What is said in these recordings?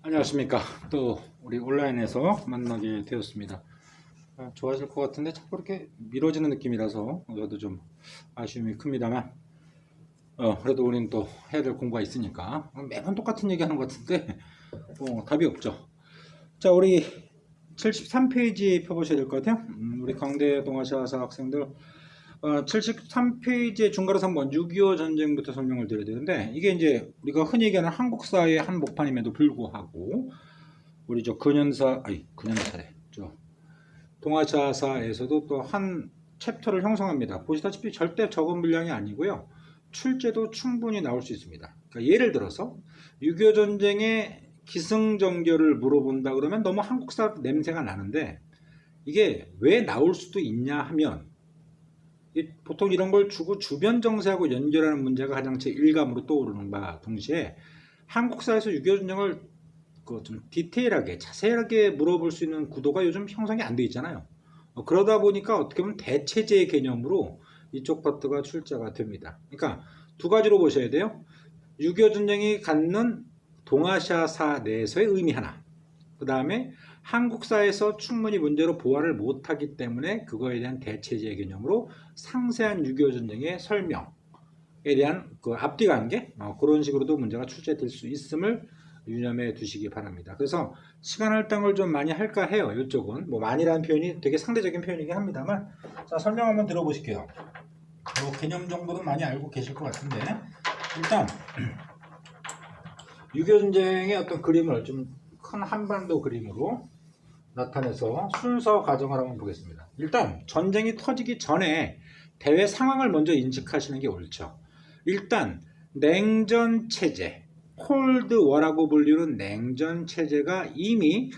안녕하십니까. 또 우리 온라인에서 만나게 되었습니다. 좋아질 것 같은데 자꾸 이렇게 미뤄지는 느낌이라서 저도 좀 아쉬움이 큽니다만 그래도 우리는 또 해야 될 공부가 있으니까 매번 똑같은 얘기 하는 것 같은데 답이 없죠. 자, 우리 73페이지 펴보셔야 될 것 같아요. 우리 강대 동아시아사 학생들 73페이지의 중괄호 3번 6.25 전쟁부터 설명을 드려야 되는데, 이게 이제 우리가 흔히 얘기하는 한국사의 한복판임에도 불구하고 우리 근현사래 동아시아사에서도 또 한 챕터를 형성합니다. 보시다시피 절대 적은 분량이 아니고요, 출제도 충분히 나올 수 있습니다. 그러니까 예를 들어서 6.25 전쟁의 기승전결을 물어본다 그러면 너무 한국사 냄새가 나는데, 이게 왜 나올 수도 있냐 하면, 보통 이런 걸 주고 주변 정세하고 연결하는 문제가 가장 제 일감으로 떠오르는 바 동시에, 한국사에서 6.25 전쟁을 좀 디테일하게 자세하게 물어볼 수 있는 구도가 요즘 형성이 안 돼 있잖아요. 그러다 보니까 어떻게 보면 대체제 개념으로 이쪽 파트가 출제가 됩니다. 그러니까 두 가지로 보셔야 돼요. 6.25 전쟁이 갖는 동아시아사 내에서의 의미 하나, 그 다음에 한국사에서 충분히 문제로 보완을 못하기 때문에 그거에 대한 대체제 개념으로 상세한 6.25 전쟁의 설명에 대한 그 앞뒤 관계, 그런 식으로도 문제가 출제될 수 있음을 유념해 두시기 바랍니다. 그래서 시간 할당을 좀 많이 할까 해요. 이쪽은 뭐 많이라는 표현이 되게 상대적인 표현이긴 합니다만, 자, 설명 한번 들어보실게요. 뭐 개념 정도는 많이 알고 계실 것 같은데, 일단 6.25 전쟁의 어떤 그림을 좀 큰 한반도 그림으로 나타내서 순서 과정을 한번 보겠습니다. 일단 전쟁이 터지기 전에 대외 상황을 먼저 인식하시는 게 옳죠. 일단 냉전 체제, 콜드워라고 불리는 냉전 체제가 이미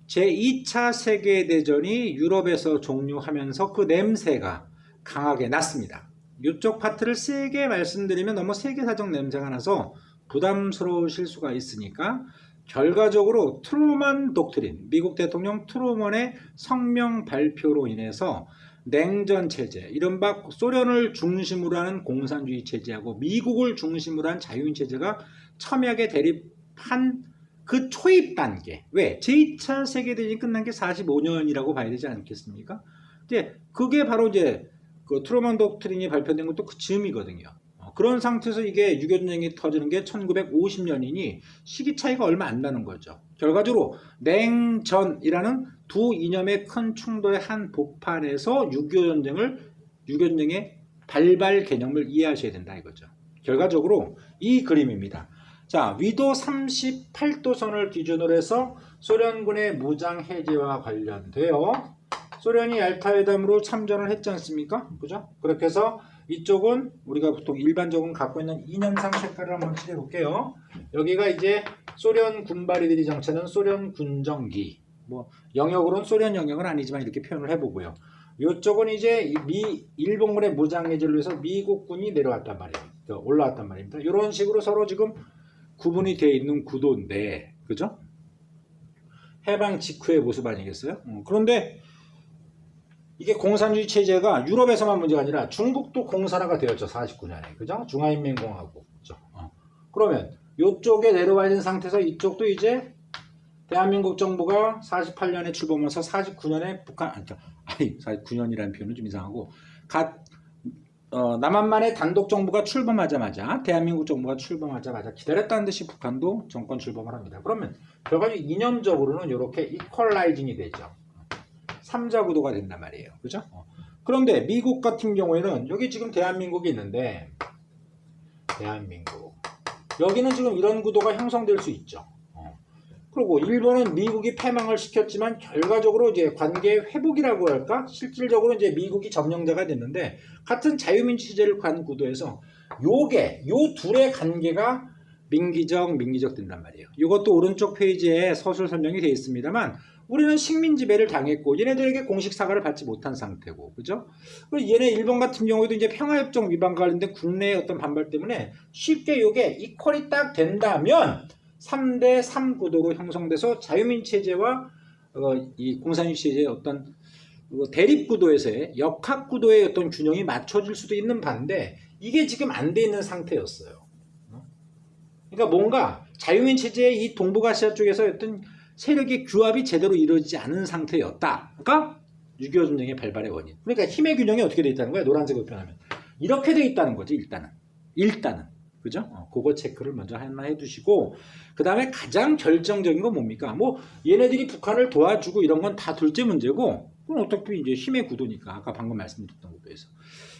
제2차 세계대전이 유럽에서 종료하면서 그 냄새가 강하게 났습니다. 이쪽 파트를 세게 말씀드리면 너무 세계사적 냄새가 나서 부담스러우실 수가 있으니까, 결과적으로 트루먼 독트린, 미국 대통령 트루먼의 성명 발표로 인해서 냉전 체제, 이른바 소련을 중심으로 하는 공산주의 체제하고 미국을 중심으로 한 자유인 체제가 첨예하게 대립한 그 초입 단계. 왜? 제2차 세계대전이 끝난 게 45년이라고 봐야 되지 않겠습니까? 이제 그게 바로 이제 그 트루먼 독트린이 발표된 것도 그 즈음이거든요. 그런 상태에서 이게 6.25 전쟁이 터지는 게 1950년이니 시기 차이가 얼마 안 나는 거죠. 결과적으로 냉전이라는 두 이념의 큰 충돌의 한 복판에서 6.25 전쟁의 발발 개념을 이해하셔야 된다 이거죠. 결과적으로 이 그림입니다. 자, 위도 38도선을 기준으로 해서 소련군의 무장 해제와 관련되어 소련이 얄타회담으로 참전을 했지 않습니까? 그죠? 그렇게 해서 이쪽은 우리가 보통 일반적으로 갖고 있는 이념상 색깔을 한번 칠해볼게요. 여기가 이제 소련 군바리들이 정치하는 소련 군정기, 뭐 영역으로는 소련 영역은 아니지만 이렇게 표현을 해보고요. 이쪽은 이제 일본군의 무장해제를 위해서 미국군이 내려왔단 말이에요. 올라왔단 말입니다. 이런 식으로 서로 지금 구분이 되어 있는 구도인데, 그죠? 해방 직후의 모습 아니겠어요? 그런데 이게 공산주의 체제가 유럽에서만 문제가 아니라 중국도 공산화가 되었죠. 49년에. 그죠? 중화인민공화국. 그죠? 그러면 이쪽에 내려와 있는 상태에서 이쪽도 이제 대한민국 정부가 48년에 출범해서 49년에 49년이라는 표현은 좀 이상하고, 남한만의 단독 정부가 출범하자마자, 대한민국 정부가 출범하자마자 기다렸다는 듯이 북한도 정권 출범을 합니다. 그러면 결과적으로 이념적으로는 이렇게 이퀄라이징이 되죠. 3자 구도가 된단 말이에요. 그죠? 그런데 미국 같은 경우에는 여기 지금 대한민국이 있는데, 대한민국 여기는 지금 이런 구도가 형성될 수 있죠. 그리고 일본은 미국이 패망을 시켰지만 결과적으로 이제 관계 회복이라고 할까? 실질적으로 이제 미국이 점령자가 됐는데, 같은 자유민주 체제를 간 구도에서 요 둘의 관계가 민기적 된단 말이에요. 이것도 오른쪽 페이지에 서술 설명이 되어 있습니다만, 우리는 식민 지배를 당했고 얘네들에게 공식 사과를 받지 못한 상태고, 그죠? 얘네 일본 같은 경우에도 이제 평화협정 위반과 관련된 국내의 어떤 반발 때문에 쉽게 이게 이퀄이 딱 된다면 3대 3 구도로 형성돼서 자유민주 체제와 이 공산주의 체제의 어떤 대립 구도에서의 역학 구도의 어떤 균형이 맞춰질 수도 있는 반대, 이게 지금 안 돼 있는 상태였어요. 그러니까 뭔가 자유민 체제의 이 동북아시아 쪽에서 어떤 세력의 규합이 제대로 이루어지지 않은 상태였다. 그러니까 6.25 전쟁의 발발의 원인. 그러니까 힘의 균형이 어떻게 돼 있다는 거야? 노란색으로 표현하면. 이렇게 돼 있다는 거지, 일단은. 그죠? 그거 체크를 먼저 하나 해두시고, 그 다음에 가장 결정적인 건 뭡니까? 뭐, 얘네들이 북한을 도와주고 이런 건 다 둘째 문제고, 그건 어차피 이제 힘의 구도니까, 아까 방금 말씀드렸던 구도에서.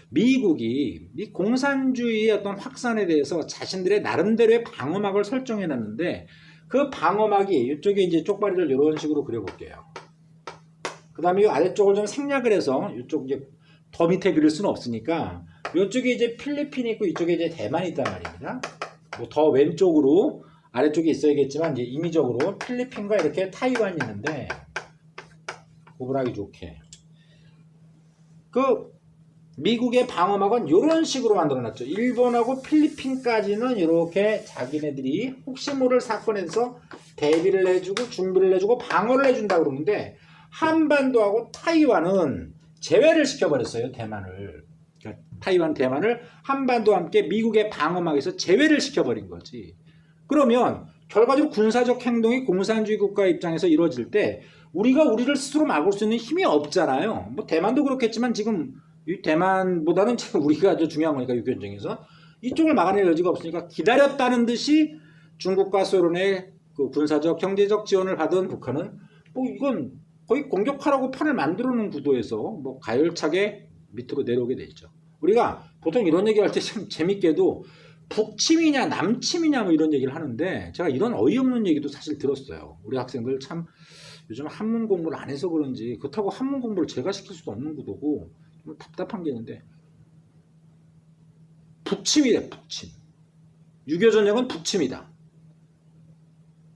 미국이 이 공산주의의 어떤 확산에 대해서 자신들의 나름대로의 방어막을 설정해 놨는데, 그 방어막이 이쪽에 이제 쪽발이를 이런 식으로 그려볼게요. 그 다음에 이 아래쪽을 좀 생략을 해서, 이쪽 이제 더 밑에 그릴 수는 없으니까, 이쪽에 이제 필리핀이 있고 이쪽에 이제 대만이 있단 말입니다. 뭐 더 왼쪽으로 아래쪽에 있어야겠지만 이제 임의적으로 필리핀과 이렇게 타이완이 있는데 구분하기 좋게 그 미국의 방어막은 이런 식으로 만들어놨죠. 일본하고 필리핀까지는 이렇게 자기네들이 혹시 모를 사건에서 대비를 해주고 준비를 해주고 방어를 해준다고 그러는데 한반도하고 타이완은 제외를 시켜버렸어요. 대만을. 그러니까 타이완, 대만을 한반도와 함께 미국의 방어막에서 제외를 시켜버린 거지. 그러면 결과적으로 군사적 행동이 공산주의 국가 입장에서 이루어질 때 우리가 우리를 스스로 막을 수 있는 힘이 없잖아요. 뭐 대만도 그렇겠지만 지금 이 대만보다는 지금 우리가 더 중요한 거니까 6.25 전쟁에서 이쪽을 막아낼 여지가 없으니까 기다렸다는 듯이 중국과 소련의 그 군사적 경제적 지원을 받은 북한은 뭐 이건 거의 공격하라고 판을 만들어 놓은 구도에서 뭐 가열차게 밑으로 내려오게 돼 있죠. 우리가 보통 이런 얘기를 할 때 참 재밌게도 북침이냐 남침이냐 뭐 이런 얘기를 하는데 제가 이런 어이없는 얘기도 사실 들었어요. 우리 학생들 참 요즘 한문 공부를 안 해서 그런지 그렇다고 한문 공부를 제가 시킬 수도 없는 구도고 좀 답답한 게 있는데 북침이래 북침. 6.25 전쟁은 북침이다.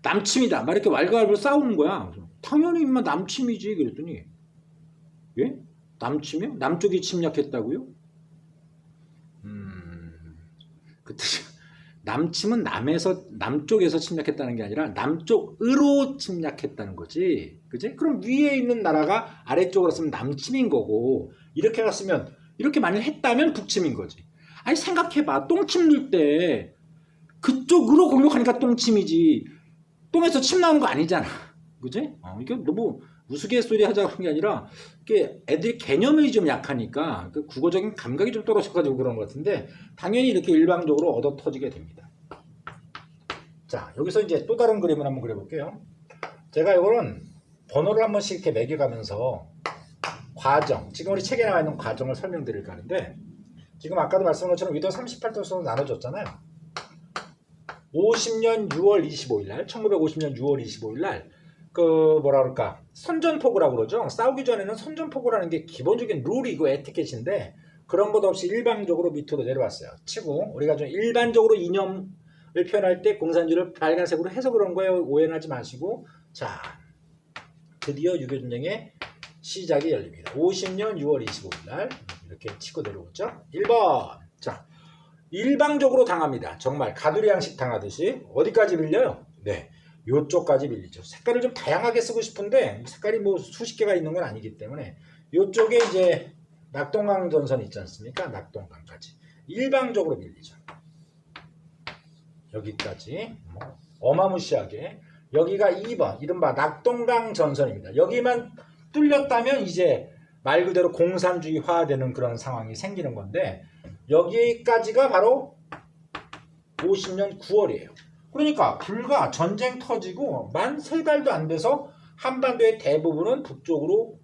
남침이다. 막 이렇게 왈가왈부로 싸우는 거야. 당연히 인마 남침이지 그랬더니 예? 남침이요? 남쪽이 침략했다고요? 그 뜻이 남침은 남쪽에서 침략했다는 게 아니라 남쪽으로 침략했다는 거지. 그지? 그럼 위에 있는 나라가 아래쪽으로 쓰면 남침인 거고 이렇게 갔으면 이렇게 만약 했다면 북침인 거지. 아니 생각해봐. 똥침 넣을 때 그쪽으로 공격하니까 똥침이지. 똥에서 침 나오는 거 아니잖아. 그지? 이게 너무 우스갯소리 하자고 하는 게 아니라 이게 애들이 개념이 좀 약하니까 그 국어적인 감각이 좀 떨어져가지고 그런 것 같은데 당연히 이렇게 일방적으로 얻어 터지게 됩니다. 자, 여기서 이제 또 다른 그림을 한번 그려볼게요. 제가 이거는 번호를 한 번씩 이렇게 매겨가면서 과정, 지금 우리 책에 나와 있는 과정을 설명드릴까 하는데 지금 아까도 말씀한 것처럼 위도 38도수로 나눠졌잖아요. 50년 6월 25일 날, 1950년 6월 25일 날 그 뭐라 그럴까 선전포고라고 그러죠. 싸우기 전에는 선전포고라는 게 기본적인 룰이고 에티켓인데 그런 것 없이 일방적으로 밑으로 내려왔어요. 치고 우리가 좀 일반적으로 이념을 표현할 때 공산주의를 빨간색으로 해서 그런 거예요. 오해는 하지 마시고 자 드디어 6.25 전쟁의 시작이 열립니다. 50년 6월 25일 날 이렇게 치고 내려오죠. 1번 자 일방적으로 당합니다. 정말 가두리 양식 당하듯이 어디까지 밀려요? 네. 요쪽까지 밀리죠. 색깔을 좀 다양하게 쓰고 싶은데 색깔이 뭐 수십 개가 있는 건 아니기 때문에 요쪽에 이제 낙동강 전선이 있지 않습니까? 낙동강까지 일방적으로 밀리죠. 여기까지 어마무시하게 여기가 2번 이른바 낙동강 전선입니다. 여기만 뚫렸다면 이제 말 그대로 공산주의화되는 그런 상황이 생기는 건데 여기까지가 바로 50년 9월이에요. 그러니까 불과 전쟁 터지고 만 3달도 안 돼서 한반도의 대부분은 북쪽으로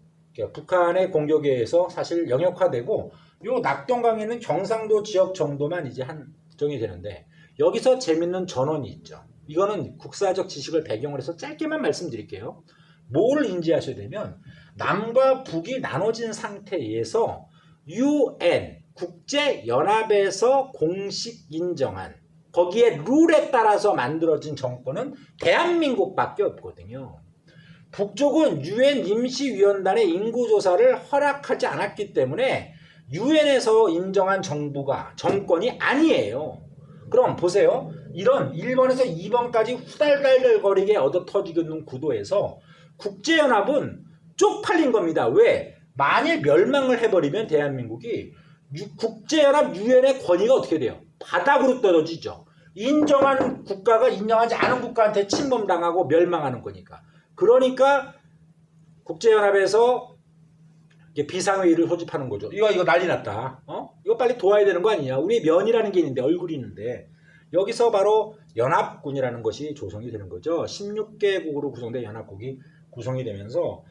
북한의 공격에 의해서 사실 영역화되고 요 낙동강에 있는 경상도 지역 정도만 이제 한정이 되는데 여기서 재밌는 전원이 있죠. 이거는 국사적 지식을 배경으로 해서 짧게만 말씀드릴게요. 뭘 인지하셔야 되면 남과 북이 나눠진 상태에서 UN 국제연합에서 공식 인정한 거기에 룰에 따라서 만들어진 정권은 대한민국밖에 없거든요. 북쪽은 UN 임시위원단의 인구조사를 허락하지 않았기 때문에 UN에서 인정한 정권이 아니에요. 그럼 보세요. 이런 1번에서 2번까지 후달달달거리게 얻어터지고 있는 구도에서 국제연합은 쪽팔린 겁니다. 왜? 만일 멸망을 해버리면 대한민국이 국제연합 UN의 권위가 어떻게 돼요? 바닥으로 떨어지죠. 인정한 국가가 인정하지 않은 국가한테 침범당하고 멸망하는 거니까. 그러니까 국제연합에서 비상회의를 소집하는 거죠. 이거 난리 났다. 이거 빨리 도와야 되는 거 아니냐. 우리 면이라는 게 있는데, 얼굴이 있는데, 여기서 바로 연합군이라는 것이 조성이 되는 거죠. 16개국으로 구성된 연합국이 구성이 되면서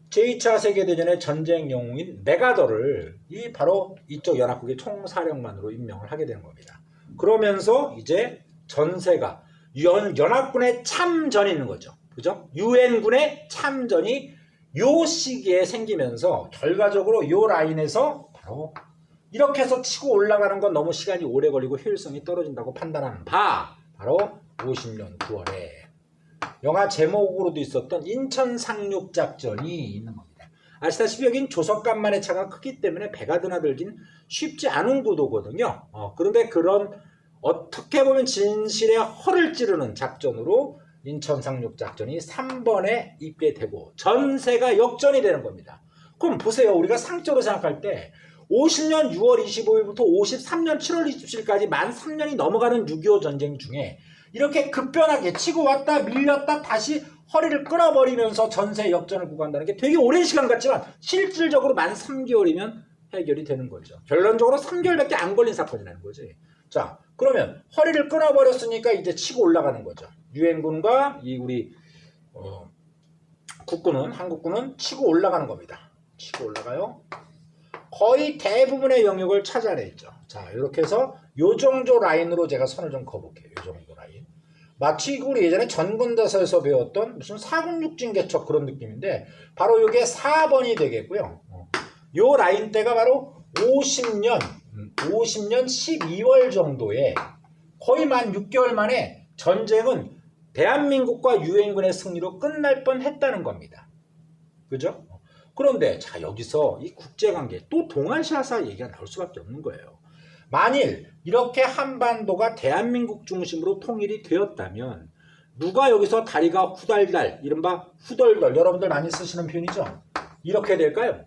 제2차 세계대전의 전쟁 영웅인 메가더를 바로 이쪽 연합국의 총사령관으로 임명을 하게 되는 겁니다. 그러면서 이제 전세가 연합군의 참전이 있는 거죠. 그죠? 유엔군의 참전이 요 시기에 생기면서 결과적으로 요 라인에서 바로 이렇게 해서 치고 올라가는 건 너무 시간이 오래 걸리고 효율성이 떨어진다고 판단하는 바로 50년 9월에 영화 제목으로도 있었던 인천 상륙작전이 있는 겁니다. 아시다시피 여긴 조석간만의 차가 크기 때문에 배가 드나들긴 쉽지 않은 구도거든요. 그런데 그런 어떻게 보면 진실의 허를 찌르는 작전으로 인천 상륙작전이 3번에 있게 되고 전세가 역전이 되는 겁니다. 그럼 보세요. 우리가 상적으로 생각할 때 50년 6월 25일부터 53년 7월 27일까지 만 3년이 넘어가는 6.25 전쟁 중에 이렇게 급변하게 치고 왔다 밀렸다 다시 허리를 끊어버리면서 전세 역전을 구간다는 게 되게 오랜 시간 같지만 실질적으로 만 3개월이면 해결이 되는 거죠. 결론적으로 3개월밖에 안 걸린 사건이라는 거지. 자, 그러면 허리를 끊어버렸으니까 이제 치고 올라가는 거죠. 유엔군과 우리 국군은, 한국군은 치고 올라가는 겁니다. 치고 올라가요. 거의 대부분의 영역을 찾아냈죠. 자, 이렇게 해서 요 정도 라인으로 제가 선을 좀 그어볼게요. 요 정도 라인. 마치 우리 예전에 전군대사에서 배웠던 무슨 사군육진개척 그런 느낌인데 바로 이게 4번이 되겠고요. 요 라인대가 바로 50년 12월 정도에 거의 만 6개월 만에 전쟁은 대한민국과 유엔군의 승리로 끝날 뻔했다는 겁니다. 그죠? 그런데 자, 여기서 이 국제관계 또 동아시아사 얘기가 나올 수밖에 없는 거예요. 만일 이렇게 한반도가 대한민국 중심으로 통일이 되었다면 누가 여기서 다리가 후달달, 이른바 후덜덜, 여러분들 많이 쓰시는 표현이죠? 이렇게 될까요?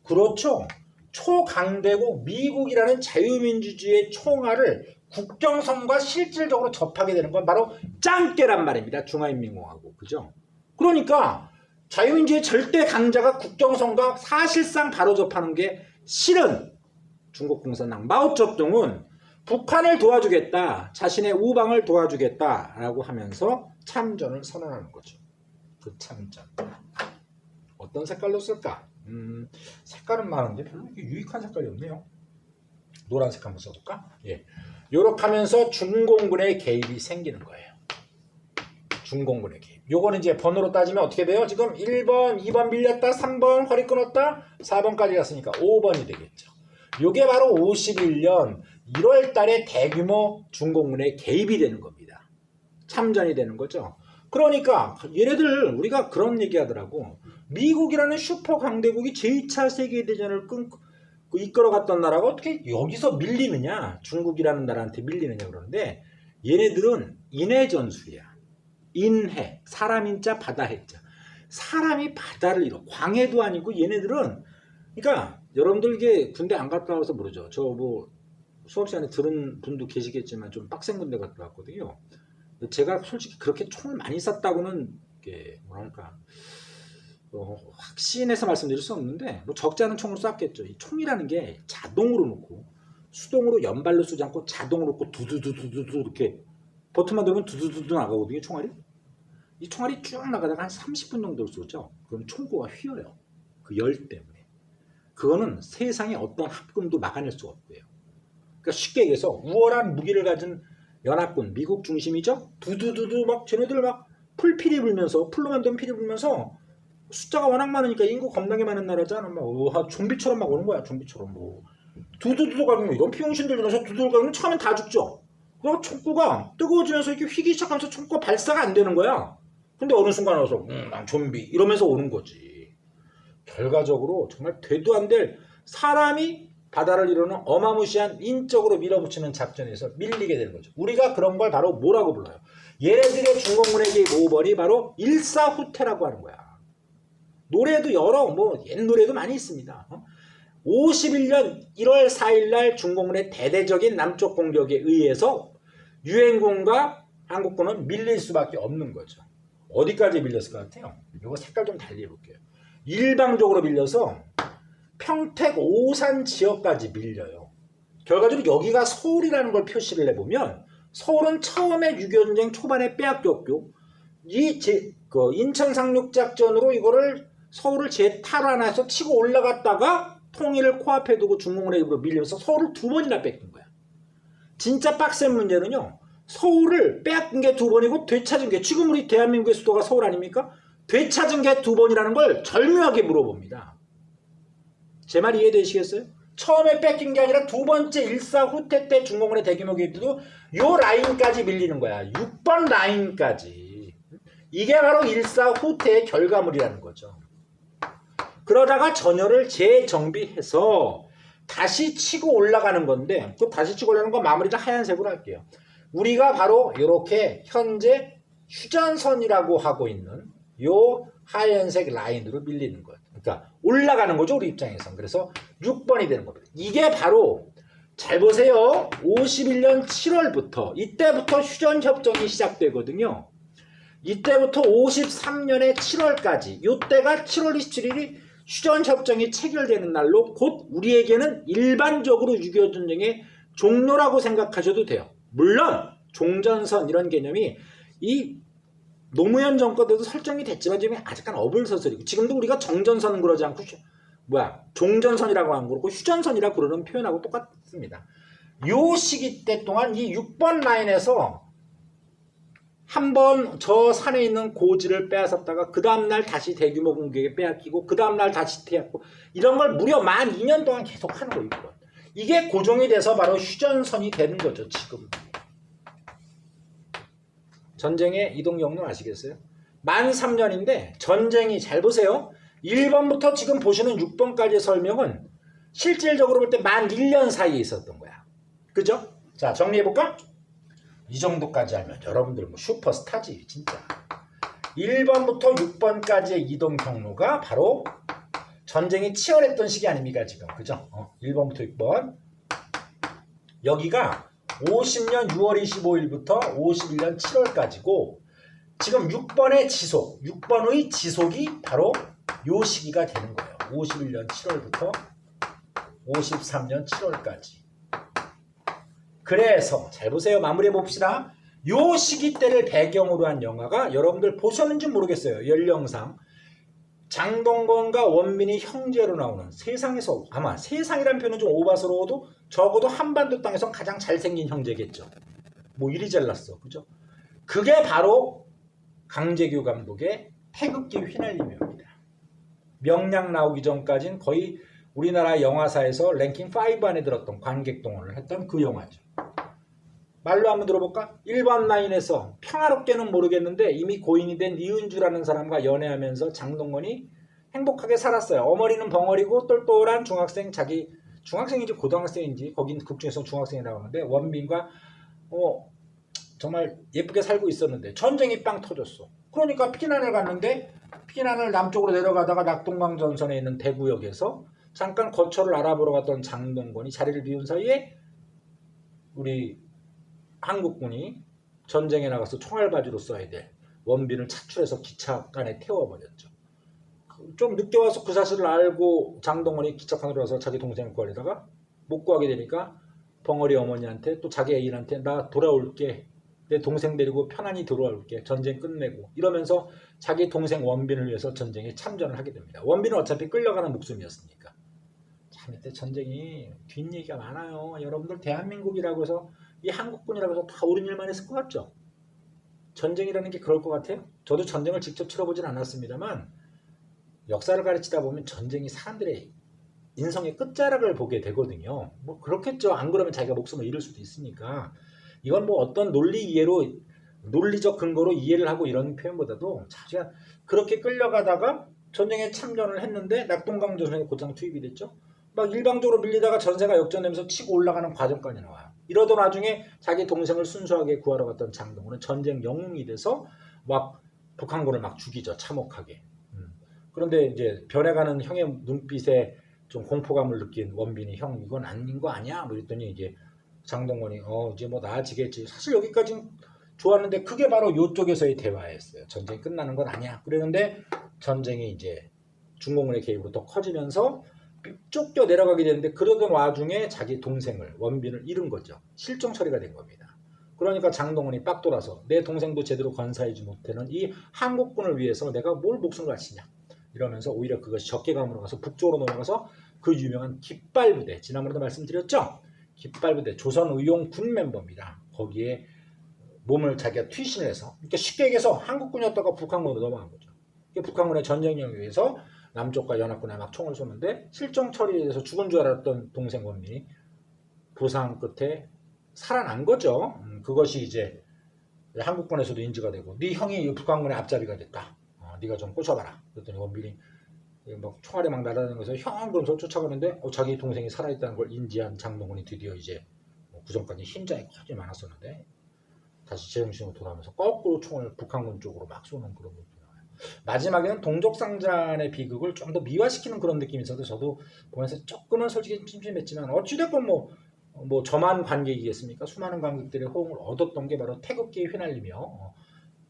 그렇죠. 초강대국 미국이라는 자유민주주의의 총알을 국경선과 실질적으로 접하게 되는 건 바로 짱깨란 말입니다. 중화인민공화국. 그죠? 그러니까 자유민주주의 절대 강자가 국경선과 사실상 바로 접하는 게 싫은 중국 공산당 마오쩌둥은 북한을 도와주겠다, 자신의 우방을 도와주겠다라고 하면서 참전을 선언하는 거죠. 그 참전. 어떤 색깔로 쓸까? 색깔은 많은데 별로 유익한 색깔이 없네요. 노란색 한번 써볼까? 예. 요렇게 하면서 중공군의 개입이 생기는 거예요. 중공군의 개입. 요거는 이제 번호로 따지면 어떻게 돼요? 지금 1번, 2번 밀렸다, 3번 허리 끊었다, 4번까지 갔으니까 5번이 되겠죠. 요게 바로 51년 1월 달에 대규모 중공군의 개입이 되는 겁니다. 참전이 되는 거죠. 그러니까 얘네들 우리가 그런 얘기 하더라고. 미국이라는 슈퍼 강대국이 제2차 세계대전을 이끌어갔던 나라가 어떻게 여기서 밀리느냐, 중국이라는 나라한테 밀리느냐 그러는데 얘네들은 인해전술이야. 인해, 사람 인자 바다 해자. 사람이 바다를 이뤄. 광해도 아니고 얘네들은, 그러니까 여러분들 이게 군대 안 갔다 와서 모르죠. 저 뭐 수업 시간에 들은 분도 계시겠지만 좀 빡센 군대 갔다 왔거든요. 제가 솔직히 그렇게 총을 많이 쐈다고는 이게 뭐랄까 확신해서 말씀드릴 수 없는데 뭐 적지 않은 총을 쐈겠죠. 이 총이라는 게 자동으로 놓고 수동으로 연발로 쏘지 않고 자동으로 놓고 두두두두두 이렇게 버튼만 누르면 두두두두 나가거든요. 총알이. 이 총알이 쭉 나가다가 한 30분 정도 쏘죠. 그럼 총구가 휘어요. 그 열 때문에. 그거는 세상에 어떤 합금도 막아낼 수가 없고요. 그러니까 쉽게 얘기해서 우월한 무기를 가진 연합군, 미국 중심이죠. 두두두두 막 쟤네들 막 풀피리 불면서, 풀로만 돈 피리 불면서 숫자가 워낙 많으니까 인구 겁나게 많은 나라잖아. 막 좀비처럼 막 오는 거야. 좀비처럼 뭐 두두두두 가면 이런 피용신들 들어서 두두두 가면 처음엔 다 죽죠. 그럼 총구가 뜨거워지면서 이렇게 휘기 시작하면서 총구가 발사가 안 되는 거야. 근데 어느 순간 와서 난 좀비 이러면서 오는 거지. 결과적으로 정말 되도 안 될 사람이 바다를 이루는 어마무시한 인적으로 밀어붙이는 작전에서 밀리게 되는 거죠. 우리가 그런 걸 바로 뭐라고 불러요? 얘네들의 중공군에게 모벌이 바로 일사후퇴라고 하는 거야. 노래도 여러 옛 노래도 많이 있습니다. 51년 1월 4일 날 중공군의 대대적인 남쪽 공격에 의해서 유엔군과 한국군은 밀릴 수밖에 없는 거죠. 어디까지 밀렸을 것 같아요? 이거 색깔 좀 달리 해볼게요. 일방적으로 밀려서 평택 오산 지역까지 밀려요. 결과적으로 여기가 서울이라는 걸 표시를 해보면 서울은 처음에 6.25 전쟁 초반에 빼앗겼고 인천 상륙작전으로 이거를 서울을 재탈환해서 치고 올라갔다가 통일을 코앞에 두고 중공군에 밀려서 서울을 2번이나 뺏긴 거야. 진짜 빡센 문제는요. 서울을 빼앗긴 게 2번이고 되찾은 게 지금 우리 대한민국의 수도가 서울 아닙니까? 되찾은 게 2번이라는 걸 절묘하게 물어봅니다. 제 말 이해되시겠어요? 처음에 뺏긴 게 아니라 2번째 일사후퇴 때 중공군의 대규모 개입도 요 라인까지 밀리는 거야. 6번 라인까지. 이게 바로 일사후퇴의 결과물이라는 거죠. 그러다가 전열을 재정비해서 다시 치고 올라가는 건데 그 다시 치고 올라가는 건 마무리를 하얀색으로 할게요. 우리가 바로 이렇게 현재 휴전선이라고 하고 있는 요 하얀색 라인으로 밀리는 거예요. 그러니까 올라가는 거죠, 우리 입장에선. 그래서 6번이 되는 겁니다. 이게 바로 잘 보세요. 51년 7월부터 이때부터 휴전협정이 시작되거든요. 이때부터 53년의 7월까지 이때가 7월 27일이 휴전협정이 체결되는 날로 곧 우리에게는 일반적으로 6.25 전쟁의 종료라고 생각하셔도 돼요. 물론 종전선 이런 개념이 이 노무현 정권 때도 설정이 됐지만 지금 아직은 어불서설이고 지금도 우리가 정전선은 그러지 않고 종전선이라고 안 그러고 휴전선이라고 그러는 표현하고 똑같습니다. 요 시기 때 동안 이 6번 라인에서 한번 저 산에 있는 고지를 빼앗았다가 그 다음날 다시 대규모 공격에 빼앗기고 그 다음날 다시 빼앗고 이런 걸 무려 만 2년 동안 계속하는 거예요. 이게 고정이 돼서 바로 휴전선이 되는 거죠. 지금 전쟁의 이동 경로 아시겠어요? 만 3년인데 전쟁이 잘 보세요. 1번부터 지금 보시는 6번까지의 설명은 실질적으로 볼 때 만 1년 사이에 있었던 거야. 그죠? 자, 정리해볼까? 이 정도까지 알면 여러분들 뭐 슈퍼스타지 진짜. 1번부터 6번까지의 이동 경로가 바로 전쟁이 치열했던 시기 아닙니까 지금. 그죠? 1번부터 6번. 여기가 50년 6월 25일부터 51년 7월까지고 지금 6번의 지속, 6번의 지속이 바로 요 시기가 되는 거예요. 51년 7월부터 53년 7월까지. 그래서 잘 보세요. 마무리해 봅시다. 요 시기 때를 배경으로 한 영화가 여러분들 보셨는지 모르겠어요. 연령상 장동건과 원빈이 형제로 나오는 세상에서 아마 세상이라는 표현은 좀 오바스러워도 적어도 한반도 땅에서 가장 잘생긴 형제겠죠. 뭐 이리 잘났어. 그죠? 그게 바로 강재규 감독의 태극기 휘날리며입니다. 명량 나오기 전까지는 거의 우리나라 영화사에서 랭킹 5 안에 들었던 관객 동원을 했던 그 영화죠. 말로 한번 들어볼까? 1번 라인에서 평화롭게는 모르겠는데 이미 고인이 된 이은주라는 사람과 연애하면서 장동건이 행복하게 살았어요. 어머니는 벙어리고 똘똘한 중학생 중학생인지 고등학생인지 거긴 극중에서 중학생이라고 하는데 원빈과 정말 예쁘게 살고 있었는데 전쟁이 빵 터졌어. 그러니까 피난을 갔는데 피난을 남쪽으로 내려가다가 낙동강 전선에 있는 대구역에서 잠깐 거처를 알아보러 갔던 장동건이 자리를 비운 사이에 우리 한국군이 전쟁에 나가서 총알바지로 써야 될 원빈을 차출해서 기차간에 태워버렸죠. 좀 늦게 와서 그 사실을 알고 장동건이 기차칸으로 와서 자기 동생을 구하려다가 못 구하게 되니까 벙어리 어머니한테 또 자기 애인한테 나 돌아올게. 내 동생 데리고 편안히 들어올게. 전쟁 끝내고. 이러면서 자기 동생 원빈을 위해서 전쟁에 참전을 하게 됩니다. 원빈은 어차피 끌려가는 목숨이었으니까. 참 이때 전쟁이 뒷얘기가 많아요. 여러분들 대한민국이라고 해서 이 한국군이라고 해서 다 옳은 일만 했을 것 같죠? 전쟁이라는 게 그럴 것 같아요. 저도 전쟁을 직접 치러보진 않았습니다만 역사를 가르치다 보면 전쟁이 사람들의 인성의 끝자락을 보게 되거든요. 뭐 그렇겠죠. 안 그러면 자기가 목숨을 잃을 수도 있으니까. 이건 뭐 어떤 논리적 근거로 이해를 하고 이런 표현보다도 자기가 그렇게 끌려가다가 전쟁에 참전을 했는데 낙동강 전선에 곧장 투입이 됐죠. 막 일방적으로 밀리다가 전세가 역전되면서 치고 올라가는 과정까지 나와요. 이러던 와중에 자기 동생을 순수하게 구하러 갔던 장동건은 전쟁 영웅이 돼서 막 북한군을 막 죽이죠. 참혹하게. 그런데 이제 변해가는 형의 눈빛에 좀 공포감을 느낀 원빈이 형 이건 아닌 거 아니야? 뭐 이랬더니 이제 장동건이 이제 뭐 나아지겠지. 사실 여기까지는 좋았는데 그게 바로 이쪽에서의 대화였어요. 전쟁이 끝나는 건 아니야. 그랬는데 전쟁이 이제 중공군의 개입으로 더 커지면서 쫓겨 내려가게 되는데 그러던 와중에 자기 동생을 원빈을 잃은 거죠. 실종 처리가 된 겁니다. 그러니까 장동건이 빡 돌아서 내 동생도 제대로 건사하지 못하는 이 한국군을 위해서 내가 뭘 목숨을 바치냐 이러면서 오히려 그것이 적개감으로 가서 북쪽으로 넘어가서 그 유명한 깃발부대, 지난번에도 말씀드렸죠. 깃발부대 조선의용 군 멤버입니다. 거기에 몸을 자기가 투신을 해서, 그러니까 쉽게 얘기해서 한국군이었다가 북한군으로 넘어간 거죠. 북한군의 전쟁령에 의해서 남쪽과 연합군에 막 총을 쏘는데 실종 처리돼서 죽은 줄 알았던 동생 원민이 부상 끝에 살아난 거죠. 그것이 이제 한국군에서도 인지가 되고 네 형이 북한군의 앞잡이가 됐다. 네가 좀 꼬셔봐라. 그랬더니 원빈이 막 총알이 막 날아다니는 것에서 형 그러면서 쫓아가는데 자기 동생이 살아있다는 걸 인지한 장동건이 드디어 이제 그전까지 힘장이 거지 많았었는데 다시 제정신으로 돌아오면서 거꾸로 총을 북한군 쪽으로 막 쏘는 그런 것도 나와요. 마지막에는 동족상잔의 비극을 좀 더 미화시키는 그런 느낌이 있어서 저도 보면서 조금은 솔직히 찜찜했지만 어찌됐건 뭐 저만 관객이겠습니까? 수많은 관객들의 호응을 얻었던 게 바로 태극기에 휘날리며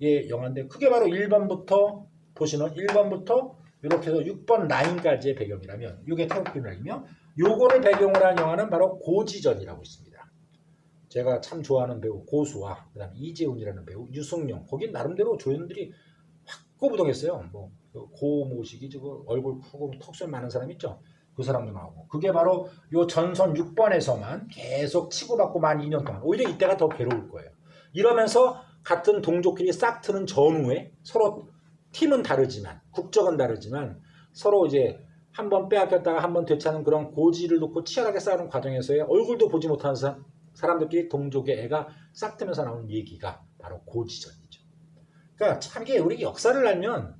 예 영화인데 그게 바로 1번부터 보시는 1번부터 이렇게 해서 6번 9까지의 배경이라면 이게 태극기에 휘날리며 요거를 배경으로 한 영화는 바로 고지전이라고 있습니다. 제가 참 좋아하는 배우 고수와 그다음에 이재훈이라는 배우 유승용 거긴 나름대로 조연들이 확고부동했어요. 뭐 고모식이 저거 얼굴 크고 턱살 많은 사람 있죠. 그 사람도 나오고 그게 바로 요 전선 6번에서만 계속 치고받고 만 2년 동안 오히려 이때가 더 괴로울 거예요. 이러면서 같은 동족끼리 싹 트는 전후에 서로 팀은 다르지만 국적은 다르지만 서로 이제 한 번 빼앗겼다가 한 번 되찾는 그런 고지를 놓고 치열하게 싸우는 과정에서의 얼굴도 보지 못하는 사람들끼리 동족의 애가 싹 트면서 나오는 얘기가 바로 고지전이죠. 그러니까 참 이게 우리 역사를 알면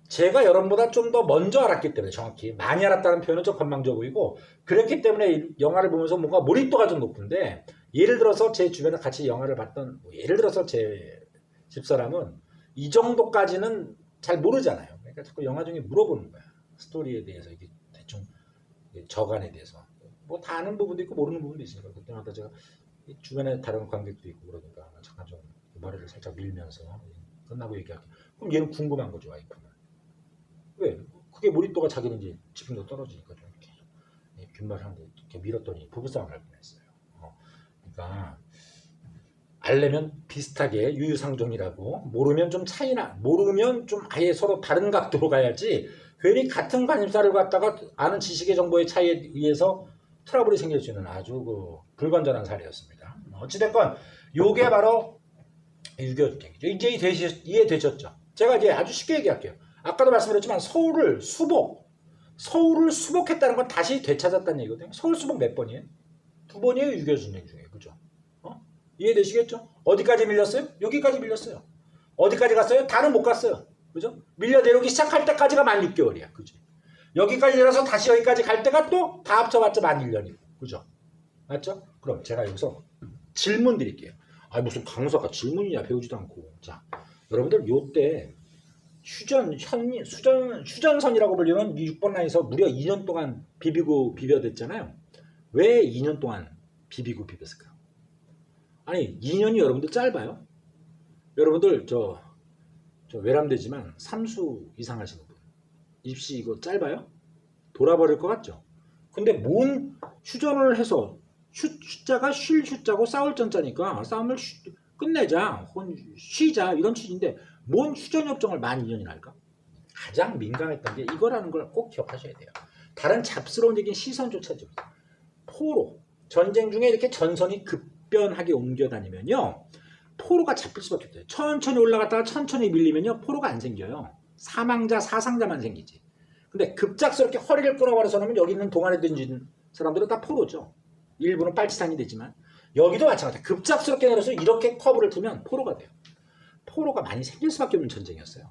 제가 여러분보다 좀 더 먼저 알았기 때문에 정확히 많이 알았다는 표현은 좀 건방져 보이고 그렇기 때문에 영화를 보면서 뭔가 몰입도가 좀 높은데 예를 들어서 제 주변에 같이 영화를 봤던 예를 들어서 제 집사람은 이 정도까지는 잘 모르잖아요. 그러니까 자꾸 영화 중에 물어보는 거야. 스토리에 대해서 이게 대충 저간에 대해서 뭐 다 아는 부분도 있고 모르는 부분도 있으니까 그때마다 제가 주변에 다른 관객도 있고 그러니까 잠깐 좀 머리를 살짝 밀면서 끝나고 얘기할게. 그럼 얘는 궁금한 거죠 와이프는. 왜? 그게 몰입도가 자기는 이제 집중도 떨어지니까 좀 이렇게 귓말하는데 이렇게 밀었더니 부부싸움을 할 뻔했어요. 그러니까 알려면 비슷하게 유유상종이라고 모르면 좀 차이나 모르면 좀 아예 서로 다른 각도로 가야지 괜히 같은 관심사를 갖다가 아는 지식의 정보의 차이에 의해서 트러블이 생길 수 있는 아주 불건전한 사례였습니다. 어찌됐건 요게 바로 유교 전쟁이죠. 이제 이해되셨죠? 제가 이제 아주 쉽게 얘기할게요. 아까도 말씀드렸지만 서울을 수복했다는 건 다시 되찾았다는 얘기거든요. 서울 수복 몇 번이에요? 2번이에요. 유교 전쟁 중에. 그죠? 이해되시겠죠? 어디까지 밀렸어요? 여기까지 밀렸어요. 어디까지 갔어요? 다는 못 갔어요. 그죠? 밀려 내려오기 시작할 때까지가 만 6개월이야. 그죠? 여기까지 내려서 다시 여기까지 갈 때가 또 다 합쳐봤자 만 1년이고. 그죠? 맞죠? 그럼 제가 여기서 질문 드릴게요. 무슨 강사가 질문이냐 배우지도 않고. 자, 여러분들 요때 휴전선이라고 불리는 6번 라인에서 무려 2년 동안 비비고 비벼댔잖아요. 왜 2년 동안 비비고 비볐을까요? 아니 2년이 여러분들 짧아요? 여러분들 저 외람되지만 3수 이상 하시는 분 입시 이거 짧아요? 돌아버릴 것 같죠? 근데 뭔 휴전을 해서 숫자가 쉴 숫자고 싸울 전자니까 싸움을 끝내자 쉬자 이런 취지인데 뭔 휴전협정을 만 2년이나 할까? 가장 민감했던 게 이거라는 걸 꼭 기억하셔야 돼요. 다른 잡스러운 얘기는 시선조차죠. 포로 전쟁 중에 이렇게 전선이 급변하게 옮겨 다니면요 포로가 잡힐 수밖에 없어요. 천천히 올라갔다가 천천히 밀리면요 포로가 안 생겨요. 사망자 사상자만 생기지. 근데 급작스럽게 허리를 끊어버려서 놓으면 여기 있는 동안에 던진 사람들은 다 포로죠. 일부는 빨치산이 되지만 여기도 마찬가지예요. 급작스럽게 내려서 이렇게 커브를 틀면 포로가 돼요. 포로가 많이 생길 수밖에 없는 전쟁이었어요.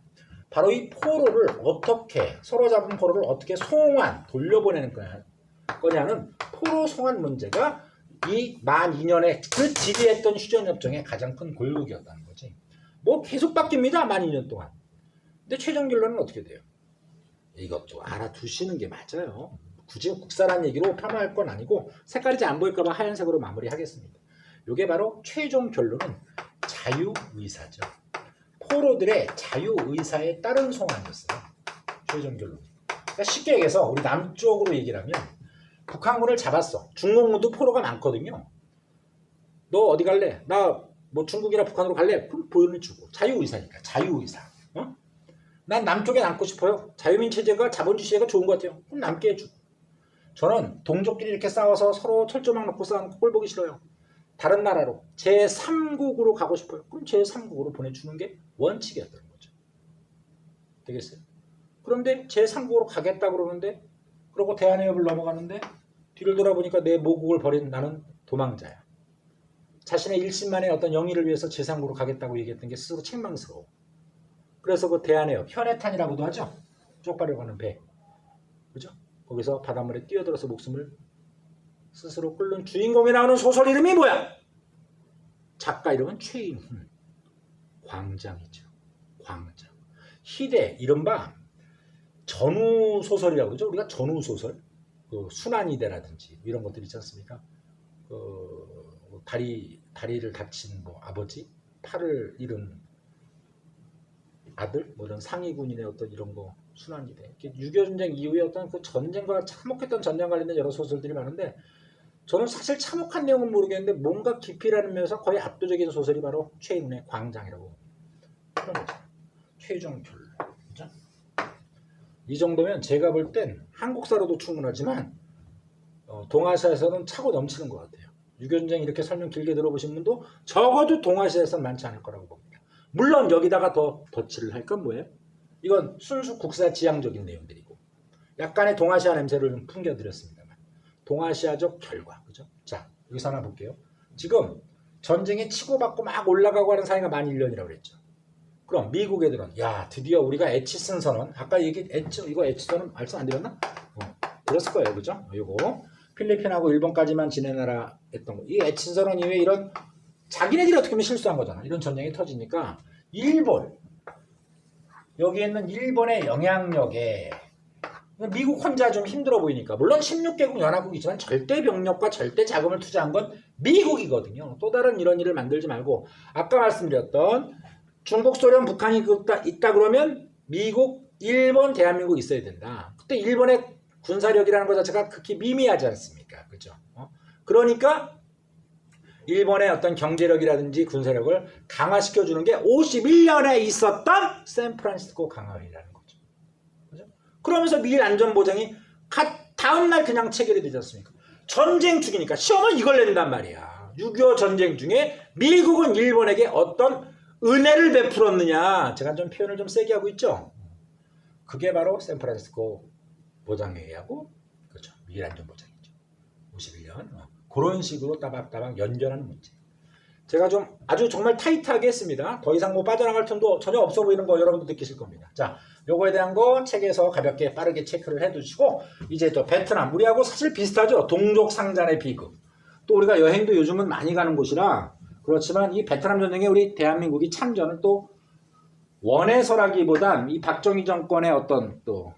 바로 이 포로를 어떻게 서로 잡은 포로를 어떻게 돌려보내는 거냐는 포로 송환 문제가 이 만 2년의 그 지리했던 휴전협정의 가장 큰 골극이었다는 거지. 뭐 계속 바뀝니다. 만 2년 동안. 근데 최종 결론은 어떻게 돼요? 이것도 알아두시는 게 맞아요. 굳이 국사란 얘기로 폄하할 건 아니고 색깔이 잘 안 보일까 봐 하얀색으로 마무리하겠습니다. 이게 바로 최종 결론은 자유의사죠. 포로들의 자유의사에 따른 송환이었어요. 최종 결론. 그러니까 쉽게 얘기해서 우리 남쪽으로 얘기를 하면 북한군을 잡았어. 중국군도 포로가 많거든요. 너 어디 갈래? 나 뭐 중국이나 북한으로 갈래? 그럼 보내주고. 자유의사니까. 자유의사. 어? 난 남쪽에 남고 싶어요. 자유민 체제가 자본주의 시대가 좋은 것 같아요. 그럼 남게 해주고. 저는 동족끼리 이렇게 싸워서 서로 철조망 놓고 싸우는 거 꼴 보기 싫어요. 다른 나라로 제3국으로 가고 싶어요. 그럼 제3국으로 보내주는 게 원칙이었던 거죠. 되겠어요? 그런데 제3국으로 가겠다 그러는데 그러고 대한해협을 넘어가는데 뒤를 돌아보니까 내 모국을 버린 나는 도망자야. 자신의 일심만의 어떤 영의를 위해서 제3국으로 가겠다고 얘기했던 게 스스로 책망스러워. 그래서 그 대한해협, 현해탄이라고도 하죠. 쪽발을 가는 배. 그죠? 거기서 바닷물에 뛰어들어서 목숨을 스스로 끓는 주인공이 나오는 소설 이름이 뭐야? 작가 이름은 최인훈. 광장이죠. 광장. 희대, 이른바 전우소설이라고 그러죠. 우리가 전우소설. 그 순환이대라든지 이런 것들 있지 않습니까? 다리를 다친 뭐 아버지, 팔을 잃은 아들, 뭐 이런 상위군인의 어떤 이런 거 순환이대. 6.25 전쟁 이후에 어떤 그 전쟁과 참혹했던 전쟁 관련된 여러 소설들이 많은데 저는 사실 참혹한 내용은 모르겠는데 뭔가 깊이라는 면에서 거의 압도적인 소설이 바로 최인훈의 광장이라고 그런 거죠. 최종 결론. 그죠? 이 정도면 제가 볼 땐 한국사로도 충분하지만 동아시아에서는 차고 넘치는 것 같아요. 6.25 전쟁 이렇게 설명 길게 들어보신 분도 적어도 동아시아에서는 많지 않을 거라고 봅니다. 물론 여기다가 더 덧칠을 할 건 뭐예요? 이건 순수 국사 지향적인 내용들이고 약간의 동아시아 냄새를 좀 풍겨드렸습니다만 동아시아적 결과, 그죠? 자, 여기서 하나 볼게요. 지금 전쟁에 치고받고 막 올라가고 하는 사이가 만 1년이라고 그랬죠. 그럼 미국 애들은 야 드디어 우리가 에치슨 선언 아까 얘기했죠. 이거 에치선언 말씀 안 드렸나? 들었을 거예요, 그죠? 이거 필리핀하고 일본까지만 지내나라 했던 거. 이 에치슨 선언 이후에 이런 자기네들이 어떻게 보면 실수한 거잖아. 이런 전쟁이 터지니까 일본 여기에 있는 일본의 영향력에 미국 혼자 좀 힘들어 보이니까 물론 16개국 연합국이지만 절대 병력과 절대 자금을 투자한 건 미국이거든요. 또 다른 이런 일을 만들지 말고 아까 말씀드렸던 중국, 소련, 북한이 있다 그러면 미국, 일본, 대한민국 있어야 된다. 그때 일본의 군사력이라는 것 자체가 극히 미미하지 않습니까? 그죠? 그러니까 일본의 어떤 경제력이라든지 군사력을 강화시켜주는 게 51년에 있었던 샌프란시스코 강화회의라는 거죠. 그죠? 그러면서 미일 안전보장이 다음날 그냥 체결이 되지 않습니까? 전쟁 중이니까 시험은 이걸 낸단 말이야. 6.25 전쟁 중에 미국은 일본에게 어떤 은혜를 베풀었느냐. 제가 좀 표현을 좀 세게 하고 있죠. 그게 바로 샌프란시스코 보장회의하고 그렇죠. 미일 안전보장이죠. 51년. 그런 식으로 따박따박 연결하는 문제. 제가 좀 아주 정말 타이트하게 했습니다. 더 이상 뭐 빠져나갈 틈도 전혀 없어 보이는 거 여러분도 느끼실 겁니다. 자, 요거에 대한 거 책에서 가볍게 빠르게 체크를 해두시고 이제 또 베트남 우리하고 사실 비슷하죠. 동족 상잔의 비극. 또 우리가 여행도 요즘은 많이 가는 곳이라 그렇지만 이 베트남 전쟁에 우리 대한민국이 참전을 또 원해서라기보단 이 박정희 정권의 어떤 또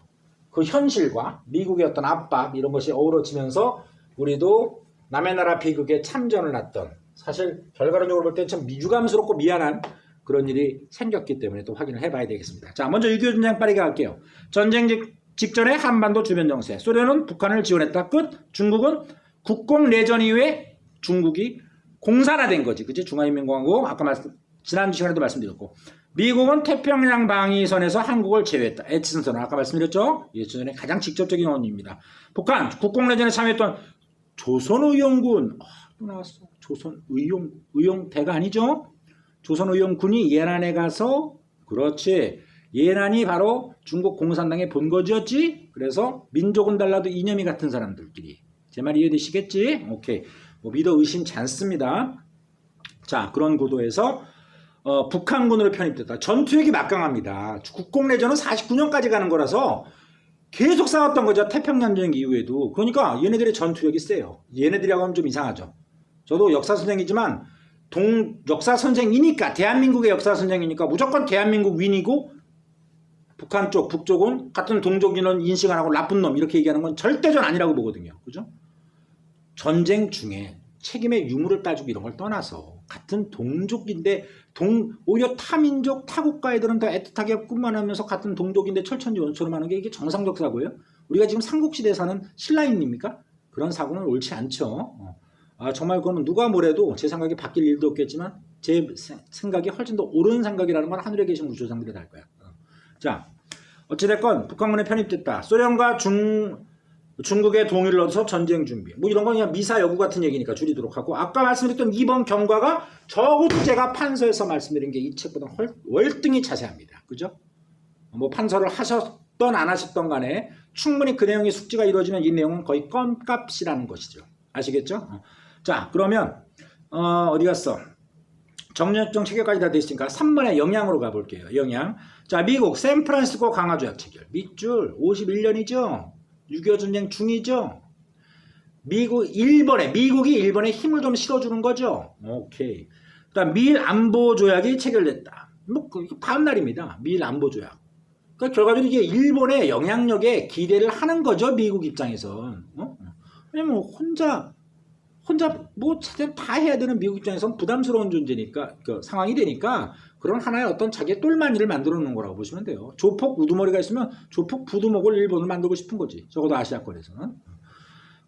그 현실과 미국의 어떤 압박 이런 것이 어우러지면서 우리도 남의 나라 비극에 참전을 했던 사실 결과론적으로 볼 때 참 유감스럽고 미안한 그런 일이 생겼기 때문에 또 확인을 해봐야 되겠습니다. 자, 먼저 6.25 전쟁 빠르게 갈게요. 전쟁 직전에 한반도 주변 정세. 소련은 북한을 지원했다. 끝. 중국은 국공내전 이후에 중국이 공산화된 거지. 그치? 중화인민공화국. 아까 지난 시간에도 말씀드렸고. 미국은 태평양 방위선에서 한국을 제외했다. 에치슨 선언. 아까 말씀드렸죠? 예전에 가장 직접적인 원인입니다. 북한 국공내전에 참여했던 조선의용군. 또 나왔어. 조선의용대가 아니죠? 조선의용군이 예난에 가서 그렇지. 예난이 바로 중국 공산당의 본거지였지. 그래서 민족은 달라도 이념이 같은 사람들끼리. 제 말 이해되시겠지? 오케이. 뭐 믿어 의심치 않습니다. 자, 그런 구도에서 북한군으로 편입됐다. 전투력이 막강합니다. 국공내전은 49년까지 가는 거라서 계속 싸웠던 거죠. 태평양전 이후에도. 그러니까 얘네들의 전투력이 세요. 얘네들이라고 하면 좀 이상하죠. 저도 역사선생이지만 역사선생이니까 대한민국의 역사선생이니까 무조건 대한민국 윈이고 북한 쪽, 북쪽은 같은 동족인원 인식 안 하고 나쁜 놈 이렇게 얘기하는 건 절대 전 아니라고 보거든요. 그죠? 전쟁 중에 책임의 유무를 따지고 이런 걸 떠나서 같은 동족인데 오히려 타민족 타국가 애들은 더 애틋하게 꿈만하면서 같은 동족인데 철천지 원처럼 하는 게 이게 정상적 사고예요? 우리가 지금 삼국시대에 사는 신라인입니까? 그런 사고는 옳지 않죠. 정말 그거는 누가 뭐래도 제 생각이 바뀔 일도 없겠지만 제 생각이 훨씬 더 옳은 생각이라는 건 하늘에 계신 우주조상들이 다 알 거야. 자, 어찌됐건 북한군에 편입됐다. 소련과 중국의 동의를 얻어서 전쟁 준비. 뭐 이런 건 그냥 미사 여구 같은 얘기니까 줄이도록 하고, 아까 말씀드렸던 2번 경과가 적어도 제가 판서에서 말씀드린 게 이 책보다 월등히 자세합니다. 그죠? 뭐 판서를 하셨던 안 하셨던 간에 충분히 그 내용의 숙지가 이루어지면 이 내용은 거의 껌값이라는 것이죠. 아시겠죠? 자, 그러면 어디 갔어? 정년정 체결까지 다 됐으니까 3번의 영양으로 가볼게요. 영양. 자, 미국 샌프란시스코 강화조약 체결. 밑줄 51년이죠. 6.25 전쟁 중이죠. 미국이 일본에 힘을 좀 실어주는 거죠. 오케이. 그다음 미일 안보 조약이 체결됐다. 뭐 다음 날입니다. 미일 안보 조약. 그러니까 결과적으로 이게 일본의 영향력에 기대를 하는 거죠. 미국 입장에선. 왜냐면 혼자 뭐 다 해야 되는 미국 입장에선 부담스러운 존재니까, 그 상황이 되니까 그런 하나의 어떤 자기의 똘마니를 만들어 놓은 거라고 보시면 돼요. 조폭 우두머리가 있으면 조폭 부두목을 일본을 만들고 싶은 거지. 적어도 아시아권에서는.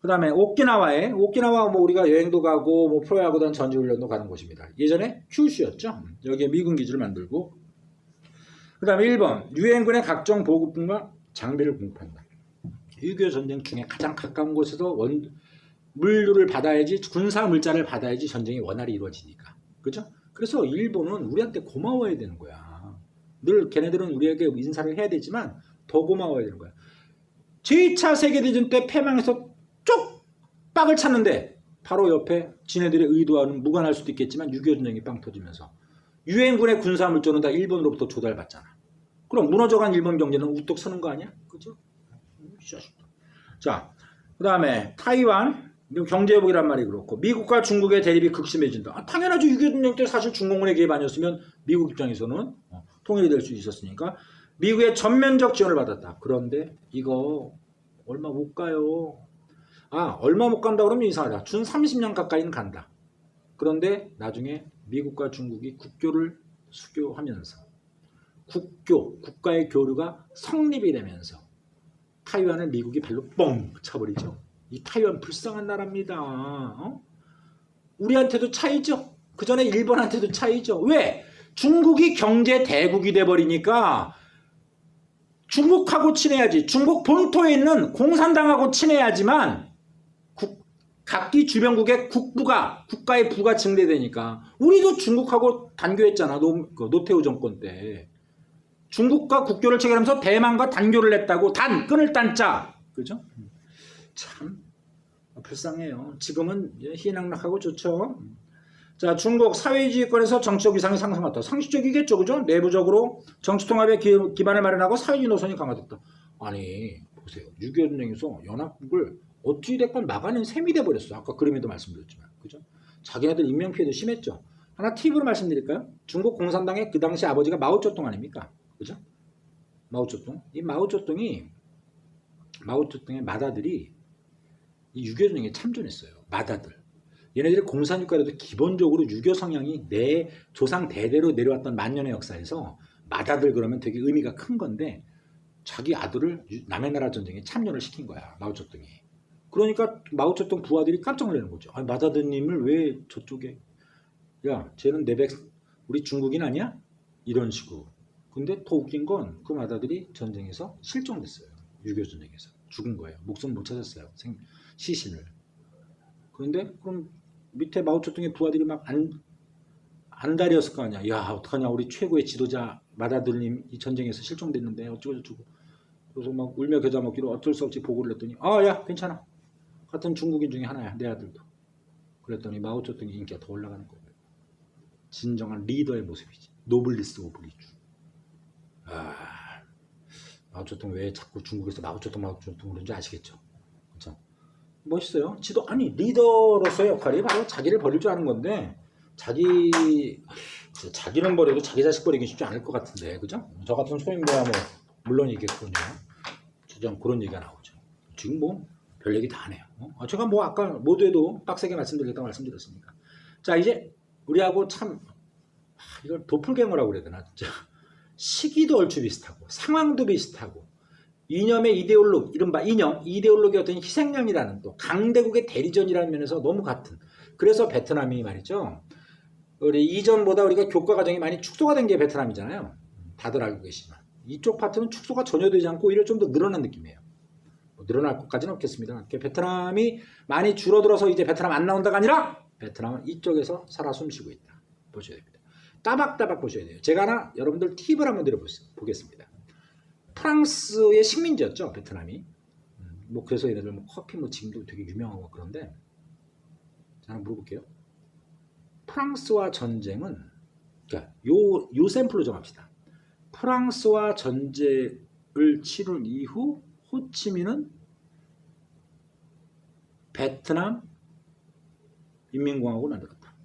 그 다음에 오키나와 뭐 우리가 여행도 가고 뭐 프로야구단 전지훈련도 가는 곳입니다. 예전에 큐슈였죠. 여기에 미군 기지를 만들고. 그 다음에 1번 유엔군의 각종 보급품과 장비를 공급한다. 6.25 전쟁 중에 가장 가까운 곳에서 물류를 받아야지, 군사 물자를 받아야지 전쟁이 원활히 이루어지니까. 그죠? 그래서 일본은 우리한테 고마워야 되는 거야. 늘 걔네들은 우리에게 인사를 해야 되지만 더 고마워야 되는 거야. 제2차 세계대전 때 패망해서 쪽박을 찼는데 바로 옆에 지네들의 의도와는 무관할 수도 있겠지만 6.25 전쟁이 빵 터지면서 유엔군의 군사 물자는 다 일본으로부터 조달받잖아. 그럼 무너져간 일본 경제는 우뚝 서는 거 아니야? 그죠? 자, 그 다음에 타이완 경제회복이란 말이 그렇고, 미국과 중국의 대립이 극심해진다. 당연하죠. 6.25 전쟁 때 사실 중공군의 개입 아니었으면 미국 입장에서는 통일이 될 수 있었으니까 미국의 전면적 지원을 받았다. 그런데 이거 얼마 못 가요. 얼마 못 간다 그러면 이상하다. 준 30년 가까이는 간다. 그런데 나중에 미국과 중국이 국교를 수교하면서 국가의 교류가 성립이 되면서 타이완을 미국이 발로 뻥 쳐버리죠. 이 타이완 불쌍한 나라입니다. 우리한테도 차이죠. 그 전에 일본한테도 차이죠. 왜? 중국이 경제 대국이 돼버리니까 중국하고 친해야지. 중국 본토에 있는 공산당하고 친해야지만 각기 주변국의 국가의 부가 증대되니까. 우리도 중국하고 단교했잖아. 노태우 정권 때. 중국과 국교를 체결하면서 대만과 단교를 했다고. 끊을 단자. 그죠? 참 불쌍해요. 지금은 희낙락하고 좋죠. 자, 중국 사회주의권에서 정치적 위상이 상승했다. 상식적이겠죠. 그죠? 내부적으로 정치통합의 기반을 마련하고 사회주의 노선이 강화됐다. 아니 보세요. 6.25 전쟁에서 연합국을 어찌 됐건 막아낸 셈이 돼버렸어. 아까 그림에도 말씀드렸지만. 그죠? 자기네들 인명피해도 심했죠. 하나 팁으로 말씀드릴까요? 중국 공산당의 그 당시 아버지가 마오쩌둥 아닙니까? 그죠? 마오쩌둥. 이 마오쩌둥의 맏아들이 이 6.25 전쟁에 참전했어요. 맏아들. 얘네들이 공산국가라도 기본적으로 유교 성향이 내 조상 대대로 내려왔던 만년의 역사에서 맏아들 그러면 되게 의미가 큰 건데 자기 아들을 남의 나라 전쟁에 참전을 시킨 거야. 마오쩌둥이. 그러니까 마오쩌둥 부하들이 깜짝 놀라는 거죠. 맏아드님을 왜 저쪽에, 야 쟤는 우리 중국인 아니야? 이런 식으로. 근데 더 웃긴 건 그 맏아들이 전쟁에서 실종됐어요. 6.25 전쟁에서. 죽은 거예요. 목숨 못 찾았어요. 시신을. 그런데 그럼 밑에 마오쩌둥의 부하들이 막 안달이었을 거 아니야. 야 어떡하냐, 우리 최고의 지도자 맏아들님 이 전쟁에서 실종됐는데 어쩌고저쩌고. 그래서 막 울며 겨자 먹기로 어쩔 수 없이 보고를 했더니 야 괜찮아. 같은 중국인 중에 하나야. 내 아들도. 그랬더니 마오쩌둥의 인기가 더 올라가는 거예요. 진정한 리더의 모습이지. 노블리스 오브 리주. 마오쩌둥 왜 자꾸 중국에서 마오쩌둥 그런지 아시겠죠? 그렇죠? 멋있어요. 리더로서의 역할이 바로 자기를 버릴 줄 아는 건데, 자기는 버려도 자기 자식 버리기 쉽지 않을 것 같은데, 그죠? 저 같은 소인배야 뭐 물론 이겠군요. 주장 그런 얘기가 나오죠. 지금 뭐 별 얘기 다 하네요. 제가 뭐 아까 모두에도 빡세게 말씀드리겠다고 말씀드렸으니까. 자, 이제 우리하고 참 이걸 도플갱어라고 그래야 되나 진짜. 시기도 얼추 비슷하고 상황도 비슷하고 이념의 이데올로기, 이른바 이념, 이데올로기 어떤 희생양이라는 또 강대국의 대리전이라는 면에서 너무 같은. 그래서 베트남이 말이죠. 우리 이전보다 우리가 교과 과정이 많이 축소가 된 게 베트남이잖아요. 다들 알고 계시지만 이쪽 파트는 축소가 전혀 되지 않고 오히려 좀 더 늘어난 느낌이에요. 뭐 늘어날 것까지는 없겠습니다. 베트남이 많이 줄어들어서 이제 베트남 안 나온다가 아니라 베트남은 이쪽에서 살아 숨쉬고 있다. 보셔야 됩니다. 따박따박 보셔야 돼요. 제가 하나 여러분들 팁을 한번 드려보겠습니다. 프랑스의 식민지였죠, 베트남이. 뭐 그래서 얘네들 뭐 커피 뭐 지금도 되게 유명하고 그런데 자, 한번 물어볼게요. 프랑스와 전쟁은 그러니까 요 샘플로 정합시다. 프랑스와 전쟁을 치른 이후 호치민은 베트남 인민공화국을 만들었다.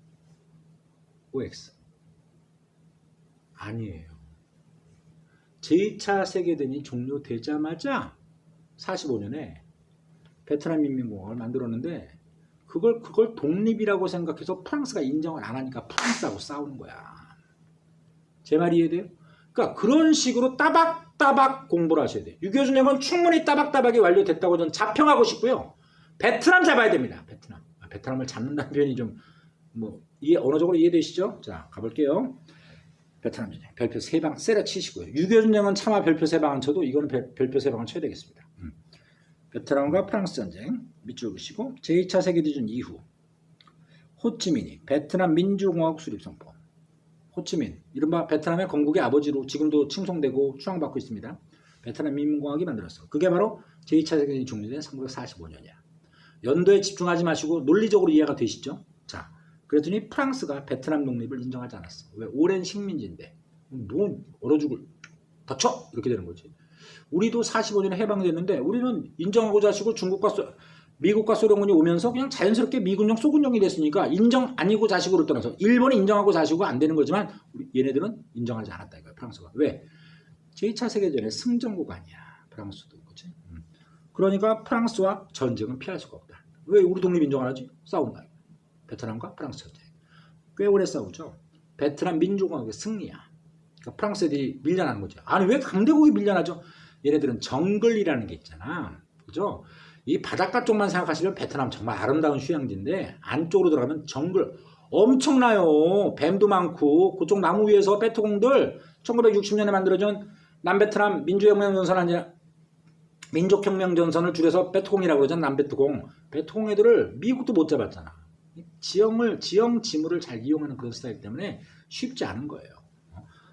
OX. 아니에요. 제2차 세계대전이 종료되자마자 45년에 베트남 인민공화국을 만들었는데 그걸 독립이라고 생각해서 프랑스가 인정을 안 하니까 프랑스하고 싸우는 거야. 제 말이 이해돼요? 그러니까 그런 식으로 따박따박 공부를 하셔야 돼요. 6.25 전쟁은 충분히 따박따박이 완료됐다고 저는 자평하고 싶고요. 베트남 잡아야 됩니다. 베트남을 잡는다는 표현이 좀 뭐 어느 정도 이해되시죠? 자, 가볼게요. 베트남 전쟁 별표 3방 세려 치시고요. 6.25 전쟁은 차마 별표 3방 안 쳐도 이거는 별표 3방을 쳐야 되겠습니다. 베트남과 프랑스 전쟁 밑줄 그시고 제2차 세계대전 이후 호치민이 베트남 민주공화국 수립 선포. 호치민 이른바 베트남의 건국의 아버지로 지금도 칭송되고 추앙받고 있습니다. 베트남 민주공화국이 만들었어. 그게 바로 제2차 세계대전이 종료된 1945년이야. 연도에 집중하지 마시고 논리적으로 이해가 되시죠? 자, 그랬더니 프랑스가 베트남 독립을 인정하지 않았어. 왜? 오랜 식민지인데. 뭐 얼어 죽을 닥쳐! 이렇게 되는 거지. 우리도 45년에 해방됐는데 우리는 인정하고 자시고 미국과 소련군이 오면서 그냥 자연스럽게 미군령 소군령이 됐으니까 인정 아니고 자식으로 떠나서 일본이 인정하고 자시고 안 되는 거지만 얘네들은 인정하지 않았다 이거야. 프랑스가. 왜? 제2차 세계대전의 승전국 아니야. 프랑스도. 그렇지? 그러니까 프랑스와 전쟁은 피할 수가 없다. 왜 우리 독립 인정 안 하지? 싸운다. 베트남과 프랑스 전쟁. 꽤 오래 싸우죠. 베트남 민주공화국의 승리야. 그러니까 프랑스 애들이 밀려나는 거죠. 아니 왜 강대국이 밀려나죠? 얘네들은 정글이라는 게 있잖아. 그죠? 이 바닷가 쪽만 생각하시면 베트남 정말 아름다운 휴양지인데 안쪽으로 들어가면 정글 엄청나요. 뱀도 많고 그쪽 나무 위에서 베트공들 1960년에 만들어진 남베트남 민주혁명전선 아니라 민족혁명전선을 줄여서 베트공이라고 그러잖아. 남베트공. 베트공 애들을 미국도 못 잡았잖아. 지형 지물을 잘 이용하는 그런 스타일 때문에 쉽지 않은 거예요.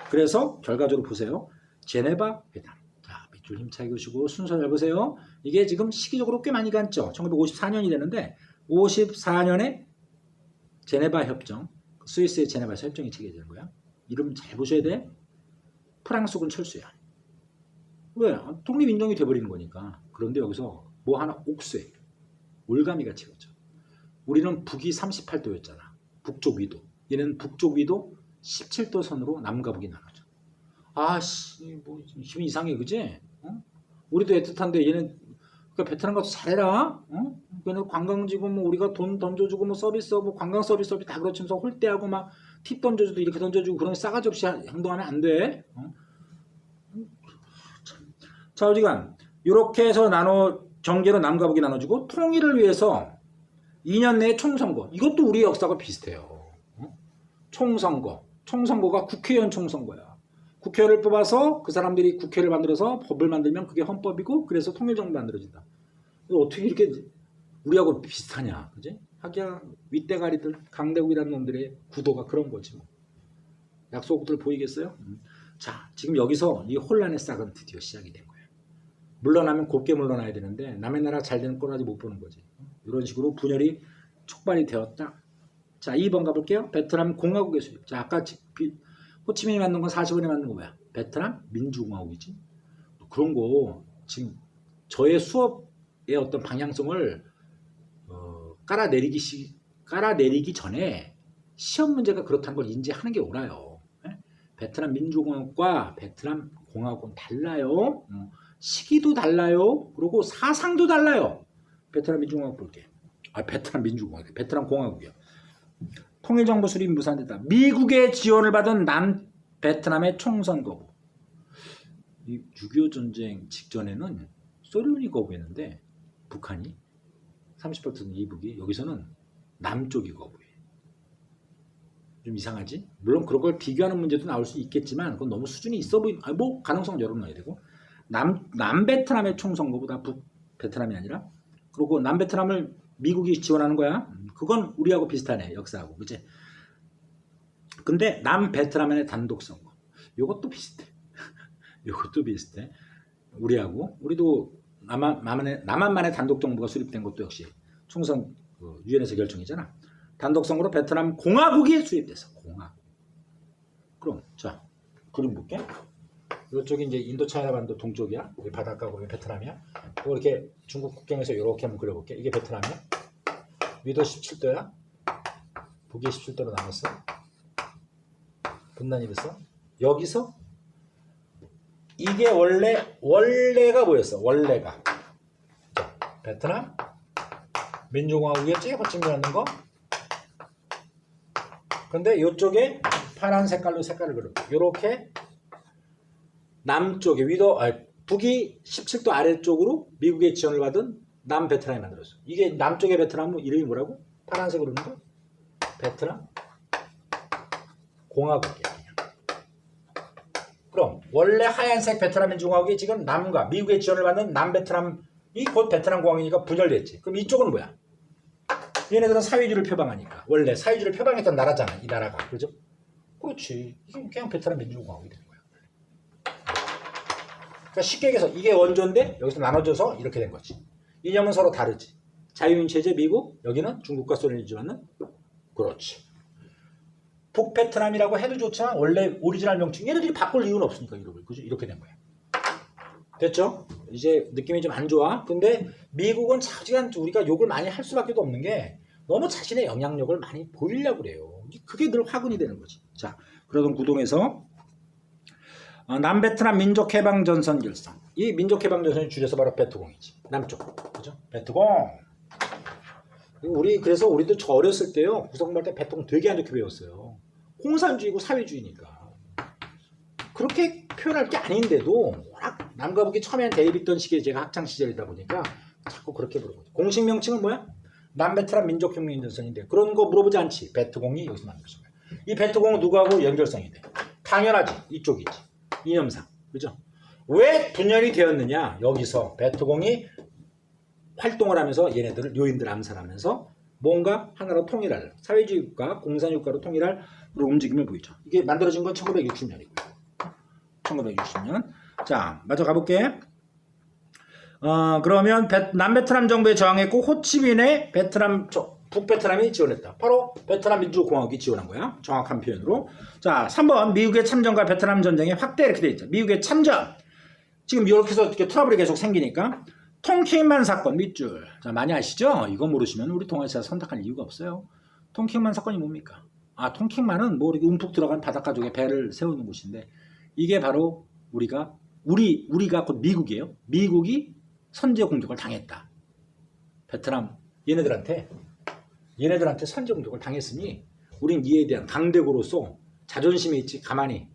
그래서 결과적으로 보세요. 제네바 회담. 자, 밑줄 힘차게 그시고 순서 잘 보세요. 이게 지금 시기적으로 꽤 많이 갔죠. 1954년이 되는데 54년에 제네바 협정, 스위스의 제네바에서 협정이 체결되는 거야. 이름 잘 보셔야 돼. 프랑스군 철수야. 왜? 독립 인정이 돼버리는 거니까. 그런데 여기서 뭐 하나 옥쇄, 올가미가 채웠죠. 우리는 북이 38도였잖아. 북쪽 위도. 얘는 북쪽 위도 17도 선으로 남과 북이 나눠져. 아씨, 뭐 힘이 이상해, 그지? 우리도 애틋한데 얘는 그러니까 베트남 가서 잘해라. 그는 관광지고 뭐 우리가 돈 던져주고 뭐 서비스 뭐 관광 서비스 다 그렇지면서 홀대하고 막 팁 던져주고 이렇게 던져주고 그런 싸가지 없이 행동하면 안 돼. 자, 어지간 이렇게 해서 경계로 남과 북이 나눠주고 통일을 위해서 2년 내에 총선거. 이것도 우리 역사가 비슷해요. 총선거가 국회의원 총선거야. 국회의원을 뽑아서 그 사람들이 국회를 만들어서 법을 만들면 그게 헌법이고 그래서 통일정부 만들어진다. 어떻게 이렇게 우리하고 비슷하냐. 그지? 하기야 윗대가리들 강대국이라는 놈들의 구도가 그런 거지 뭐. 약소국들 보이겠어요? 자, 지금 여기서 이 혼란의 싹은 드디어 시작이 된 거예요. 물러나면 곱게 물러나야 되는데 남의 나라 잘 되는 꼴 아직 못 보는 거지. 이런 식으로 분열이 촉발이 되었다. 자, 2번 가볼게요. 베트남 공화국의 수립. 자, 아까 호치민이 만든 건 45년에 만든 거 뭐야? 베트남 민주공화국이지. 그런 거 지금 저의 수업의 어떤 방향성을 깔아내리기 전에 시험 문제가 그렇다는 걸 인지하는 게 옳아요. 베트남 민주공화국과 베트남 공화국은 달라요. 시기도 달라요. 그리고 사상도 달라요. 베트남 민주공화국 볼게. 베트남 민주공화국, 베트남 공화국이요. 통일정부 수립 무산됐다. 미국의 지원을 받은 남베트남의 총선 거부. 이 6.25 전쟁 직전에는 소련이 거부했는데 북한이 30% 이북이 여기서는 남쪽이 거부해. 좀 이상하지? 물론 그런 걸 비교하는 문제도 나올 수 있겠지만 그건 너무 수준이 있어 보이는 뭐 가능성 열어놔야 되고 남베트남의 총선 거부다. 북베트남이 아니라. 그리고 남베트남을 미국이 지원하는 거야. 그건 우리하고 비슷하네. 역사하고. 그치? 근데 남베트남의 단독 선거. 요것도 비슷해. 요것도 비슷해. 우리하고. 우리도 남한만의 단독 정부가 수립된 것도 역시 총선 유엔에서 결정이잖아. 단독 선거로 베트남 공화국이 수립돼서 공화국. 그럼 자 그림 볼게. 이쪽이 이제 인도차이나 반도 동쪽이야. 여기 바닷가고 여기 베트남이야. 또 이렇게 중국 국경에서 이렇게 한번 그려볼게. 이게 베트남이야. 위도 17도야. 북이 17도로 나눴어. 분단이 됐어. 여기서 이게 원래가 뭐였어? 원래가 자, 베트남 민주공화국이었지? 호치민 하는 거. 근데 이쪽에 파란 색깔로 색깔을 그렸고 이렇게 남쪽에 북이 17도 아래쪽으로 미국의 지원을 받은 남베트남이 만들었어. 이게 남쪽의 베트남 이름이 뭐라고? 파란색으로 그린 거? 베트남 공화국이야. 그럼 원래 하얀색 베트남 민주공화국이 지금 남과 미국의 지원을 받는 남베트남이 곧 베트남 공화국이니까 분열됐지. 그럼 이쪽은 뭐야? 얘네들은 사회주의를 표방하니까. 원래 사회주의를 표방했던 나라잖아. 이 나라가. 그죠? 그렇지. 이게 그냥 베트남 민주공화국이 되는 거야. 그러니까 쉽게 얘기해서 이게 원조인데 여기서 나눠져서 이렇게 된 거지. 이념은 서로 다르지. 자유인 체제 미국, 여기는 중국과 소련이 지원하는. 그렇지. 북베트남이라고 해도 좋지만 원래 오리지널 명칭 얘네들이 바꿀 이유는 없으니까 그죠? 이렇게 된 거야. 됐죠? 이제 느낌이 좀 안 좋아. 근데 미국은 자지간 우리가 욕을 많이 할 수밖에 없는 게 너무 자신의 영향력을 많이 보이려고 그래요. 그게 늘 화근이 되는 거지. 자, 그러던 구동에서 남베트남 민족해방전선 결성. 이 민족해방전선이 줄여서 바로 베트공이지. 남쪽. 그죠? 베트공. 그래서 우리도 저 어렸을 때요. 구성할 때 베트공 되게 안 좋게 배웠어요. 공산주의고 사회주의니까. 그렇게 표현할 게 아닌데도 워낙 남과 북이 처음에 대립했던 시기에 제가 학창시절이다 보니까 자꾸 그렇게 부르거든요. 공식 명칭은 뭐야? 남베트남 민족혁명전선인데 그런 거 물어보지 않지. 베트공이 여기서 만들어진 거야. 이 베트공은 누구하고 연결성이 돼? 당연하지. 이쪽이지. 이념상. 그죠? 왜 분열이 되었느냐? 여기서 베트공이 활동을 하면서 얘네들을 요인들 암살하면서 뭔가 하나로 통일할 사회주의 국가, 공산주의 국가로 통일할 움직임을 보이죠. 이게 만들어진 건 1960년이고요. 1960년. 자, 마저 가볼게. 그러면 남베트남 정부에 저항했고 호치민의 북베트남이 지원했다. 바로 베트남 민주공화국이 지원한 거야. 정확한 표현으로. 자, 3번 미국의 참전과 베트남 전쟁의 확대 이렇게 돼 있죠. 미국의 참전. 지금 이렇게 해서 이렇게 트러블이 계속 생기니까 통킹만 사건 밑줄. 자, 많이 아시죠? 이거 모르시면 우리 동아시아 선택할 이유가 없어요. 통킹만 사건이 뭡니까? 통킹만은 뭐 이렇게 움푹 들어간 바닷가 쪽에 배를 세우는 곳인데 이게 바로 우리가 곧 미국이에요. 미국이 선제 공격을 당했다. 베트남 얘네들한테 선제 공격을 당했으니 우린 이에 대한 강대국으로서 자존심이 있지 가만히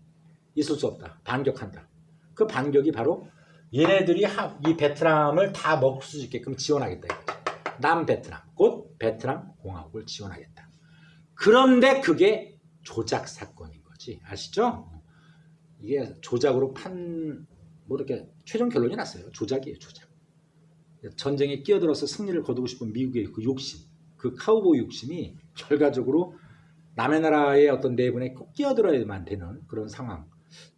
있을 수 없다. 반격한다. 그 반격이 바로 얘네들이 이 베트남을 다 먹을 수 있게끔 지원하겠다. 이거지. 남베트남 곧 베트남 공화국을 지원하겠다. 그런데 그게 조작 사건인 거지. 아시죠? 이게 조작으로 이렇게 최종 결론이 났어요. 조작이에요, 조작. 전쟁에 끼어들어서 승리를 거두고 싶은 미국의 그 욕심, 그 카우보이 욕심이 결과적으로 남의 나라의 어떤 내분에 꼭 끼어들어야만 되는 그런 상황.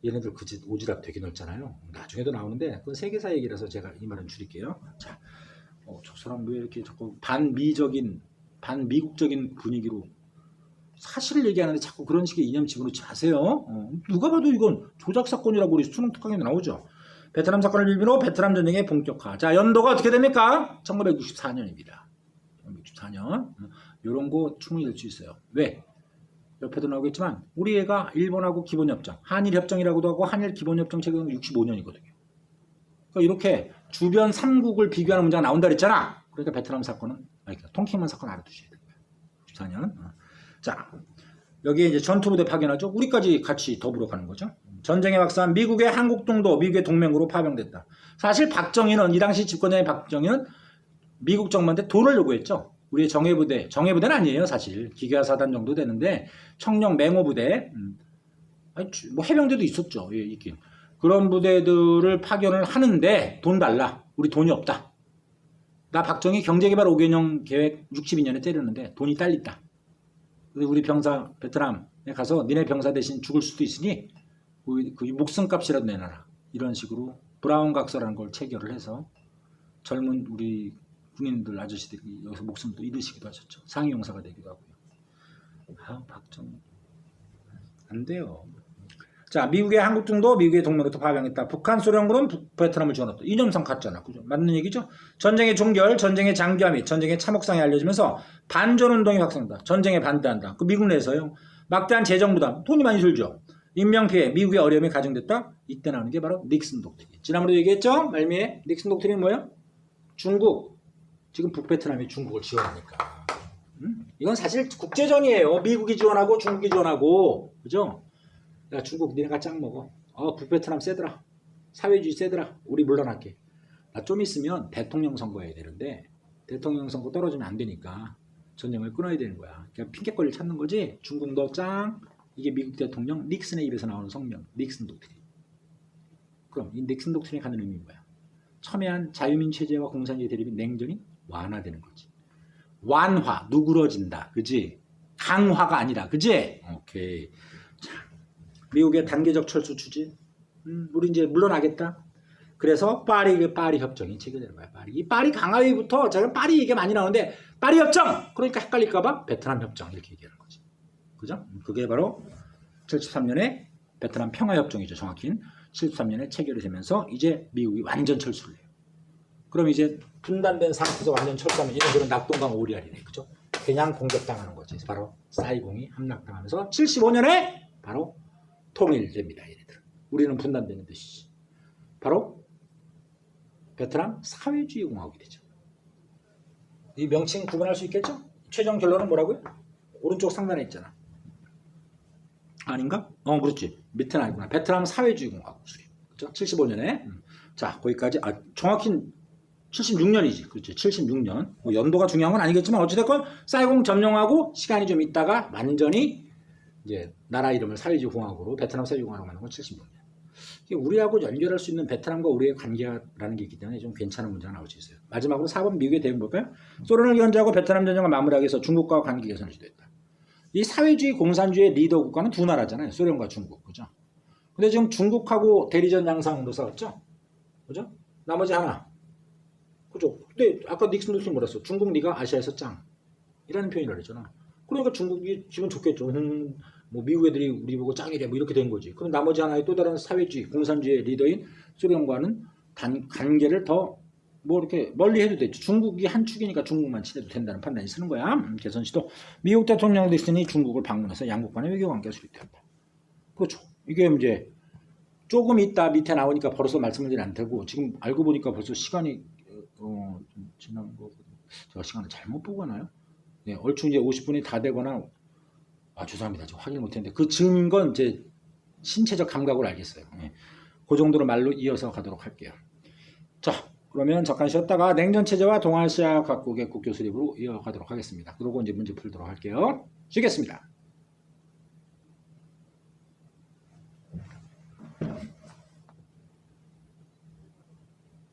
얘네들 그 짓 오지랖 되게 넓잖아요. 나중에도 나오는데 그건 세계사 얘기라서 제가 이 말은 줄일게요. 자, 저 사람 왜 이렇게 자꾸 반미국적인 분위기로 사실을 얘기하는데 자꾸 그런 식의 이념 집어넣지 마세요. 누가 봐도 이건 조작 사건이라고 우리 수능 특강에 나오죠. 베트남 사건을 빌미로 베트남 전쟁의 본격화. 자, 연도가 어떻게 됩니까? 1964년입니다. 1964년. 이런 거 충분히 될 수 있어요. 왜? 옆에도 나오겠지만 우리 애가 일본하고 기본협정, 한일협정이라고도 하고 한일기본협정 체결은 65년이거든요. 그러니까 이렇게 주변 3국을 비교하는 문제가 나온다 그랬잖아. 그러니까 베트남 사건은 통킹만 사건 알아두셔야 돼요. 94년. 자, 여기에 이제 전투부대 파견하죠. 우리까지 같이 더불어 가는 거죠. 전쟁의 박사한 미국의 한국동도 미국의 동맹으로 파병됐다. 사실 박정희는 이 당시 집권자인 박정희는 미국 정부한테 돈을 요구했죠. 우리의 정예부대는 아니에요. 사실 기계사단 정도 되는데 청령 맹호부대, 뭐 해병대도 있었죠. 예, 있긴. 그런 부대들을 파견을 하는데 돈 달라. 우리 돈이 없다. 나 박정희 경제개발 5개년 계획 62년에 때렸는데 돈이 딸린다. 우리 병사 베트남에 가서 니네 병사 대신 죽을 수도 있으니 그 목숨값이라도 내놔라. 이런 식으로 브라운 각서라는 걸 체결을 해서 젊은 우리 군인들 아저씨들이 여기서 목숨도 잃으시기도 하셨죠. 상위 용사가 되기도 하고요. 박정희 안 돼요. 자, 미국의 한국등도 미국의 동맹으로부터 파병했다. 북한 소련군은 베트남을 지원했다. 이념상 같잖아. 그죠? 맞는 얘기죠? 전쟁의 종결, 전쟁의 장기화 및 전쟁의 참혹성이 알려지면서 반전운동이 확산한다. 전쟁에 반대한다. 그 미국 내에서요. 막대한 재정부담, 돈이 많이 들죠. 인명피해, 미국의 어려움이 가중됐다. 이때 나오는 게 바로 닉슨 독트린. 지난번에도 얘기했죠? 말미에 닉슨 독트린은 뭐예요? 중국. 지금 북베트남이 중국을 지원하니까. 이건 사실 국제전이에요. 미국이 지원하고 중국이 지원하고. 그죠? 야, 중국 니네가 짱 먹어. 북베트남 세더라. 사회주의 세더라. 우리 물러날게. 나 좀 있으면 대통령 선거해야 되는데 대통령 선거 떨어지면 안 되니까 전쟁을 끊어야 되는 거야. 그냥 핑계거리를 찾는 거지. 중국 너 짱. 이게 미국 대통령 닉슨의 입에서 나오는 성명. 닉슨 독트린. 그럼 이 닉슨 독트린이 갖는 의미는 뭐야? 첨예한 자유민 체제와 공산주의 대립이 냉전이 완화되는 거지. 완화, 누그러진다. 그지? 강화가 아니라. 그지? 오케이. 자, 미국의 단계적 철수 추진. 우리 이제 물러나겠다. 그래서 파리 협정이 체결되는 거야. 이 파리 강화회의부터 제가 파리 얘기가 많이 나오는데 파리 협정. 그러니까 헷갈릴까봐 베트남 협정 이렇게 얘기하는 거지. 그죠? 그게 바로 73년에 베트남 평화협정이죠. 정확히는 73년에 체결이 되면서 이제 미국이 완전 철수를 해요. 그럼 이제 분단된 상태에서 완전 철수하면 얘네들은 낙동강 오리알이네. 그죠? 그냥 공격당하는 거지. 바로 사이공이 함락당하면서 75년에 바로 통일됩니다. 얘네들은. 우리는 분단되는 뜻이지. 바로 베트남 사회주의 공화국이 되죠. 이 명칭 구분할 수 있겠죠? 최종 결론은 뭐라고요? 오른쪽 상단에 있잖아. 아닌가? 그렇지. 밑에는 아니구나. 베트남 사회주의 공화국 수립. 그죠? 75년에. 자, 거기까지. 정확히 76년이지. 그렇죠. 76년. 뭐 연도가 중요한 건 아니겠지만 어찌됐건 사이공 점령하고 시간이 좀 있다가 완전히 이제 나라 이름을 사회주의 공화국으로 베트남 사회주의 공화국으로 만든 건 76년. 우리하고 연결할 수 있는 베트남과 우리의 관계라는 게 있기 때문에 좀 괜찮은 문제가 나올 수 있어요. 마지막으로 4번 미국의 대응 볼까요? 소련을 견제하고 베트남 전쟁을 마무리하기 위해서 중국과 관계 개선을 시도했다. 이 사회주의 공산주의 리더 국가는 두 나라잖아요. 소련과 중국. 그죠? 근데 지금 중국하고 대리전 양상으로 싸웠죠? 그죠? 나머지 하나. 그죠? 근데 아까 닉슨 독트린 뭐라 했어? 중국 네가 아시아에서 짱. 이라는 표현을 했잖아. 그러니까 중국이 지금 좋겠죠. 뭐 미국 애들이 우리 보고 짱이래. 뭐 이렇게 된 거지. 그럼 나머지 하나의 또 다른 사회주의, 공산주의 리더인 소련과는 관계를 더 뭐 이렇게 멀리 해도 되죠. 중국이 한 축이니까 중국만 친해도 된다는 판단이 쓰는 거야. 개선 시도. 미국 대통령 닉슨이 중국을 방문해서 양국 간의 외교 관계가 수립됐다. 그렇죠. 이게 이제 조금 있다 밑에 나오니까 벌써 말씀을 드리면 안 되고 지금 알고 보니까 벌써 시간이 좀 지난 거 제가 시간을 잘못 보고 가나요? 네, 얼추 이제 50분이 다 되거나 죄송합니다. 지금 확인을 못했는데 그 즈음인 건 제 신체적 감각으로 알겠어요. 네, 그 정도로 말로 이어서 가도록 할게요. 자, 그러면 잠깐 쉬었다가 냉전 체제와 동아시아 각국의 국교 수립으로 이어가도록 하겠습니다. 그러고 이제 문제 풀도록 할게요. 쉬겠습니다.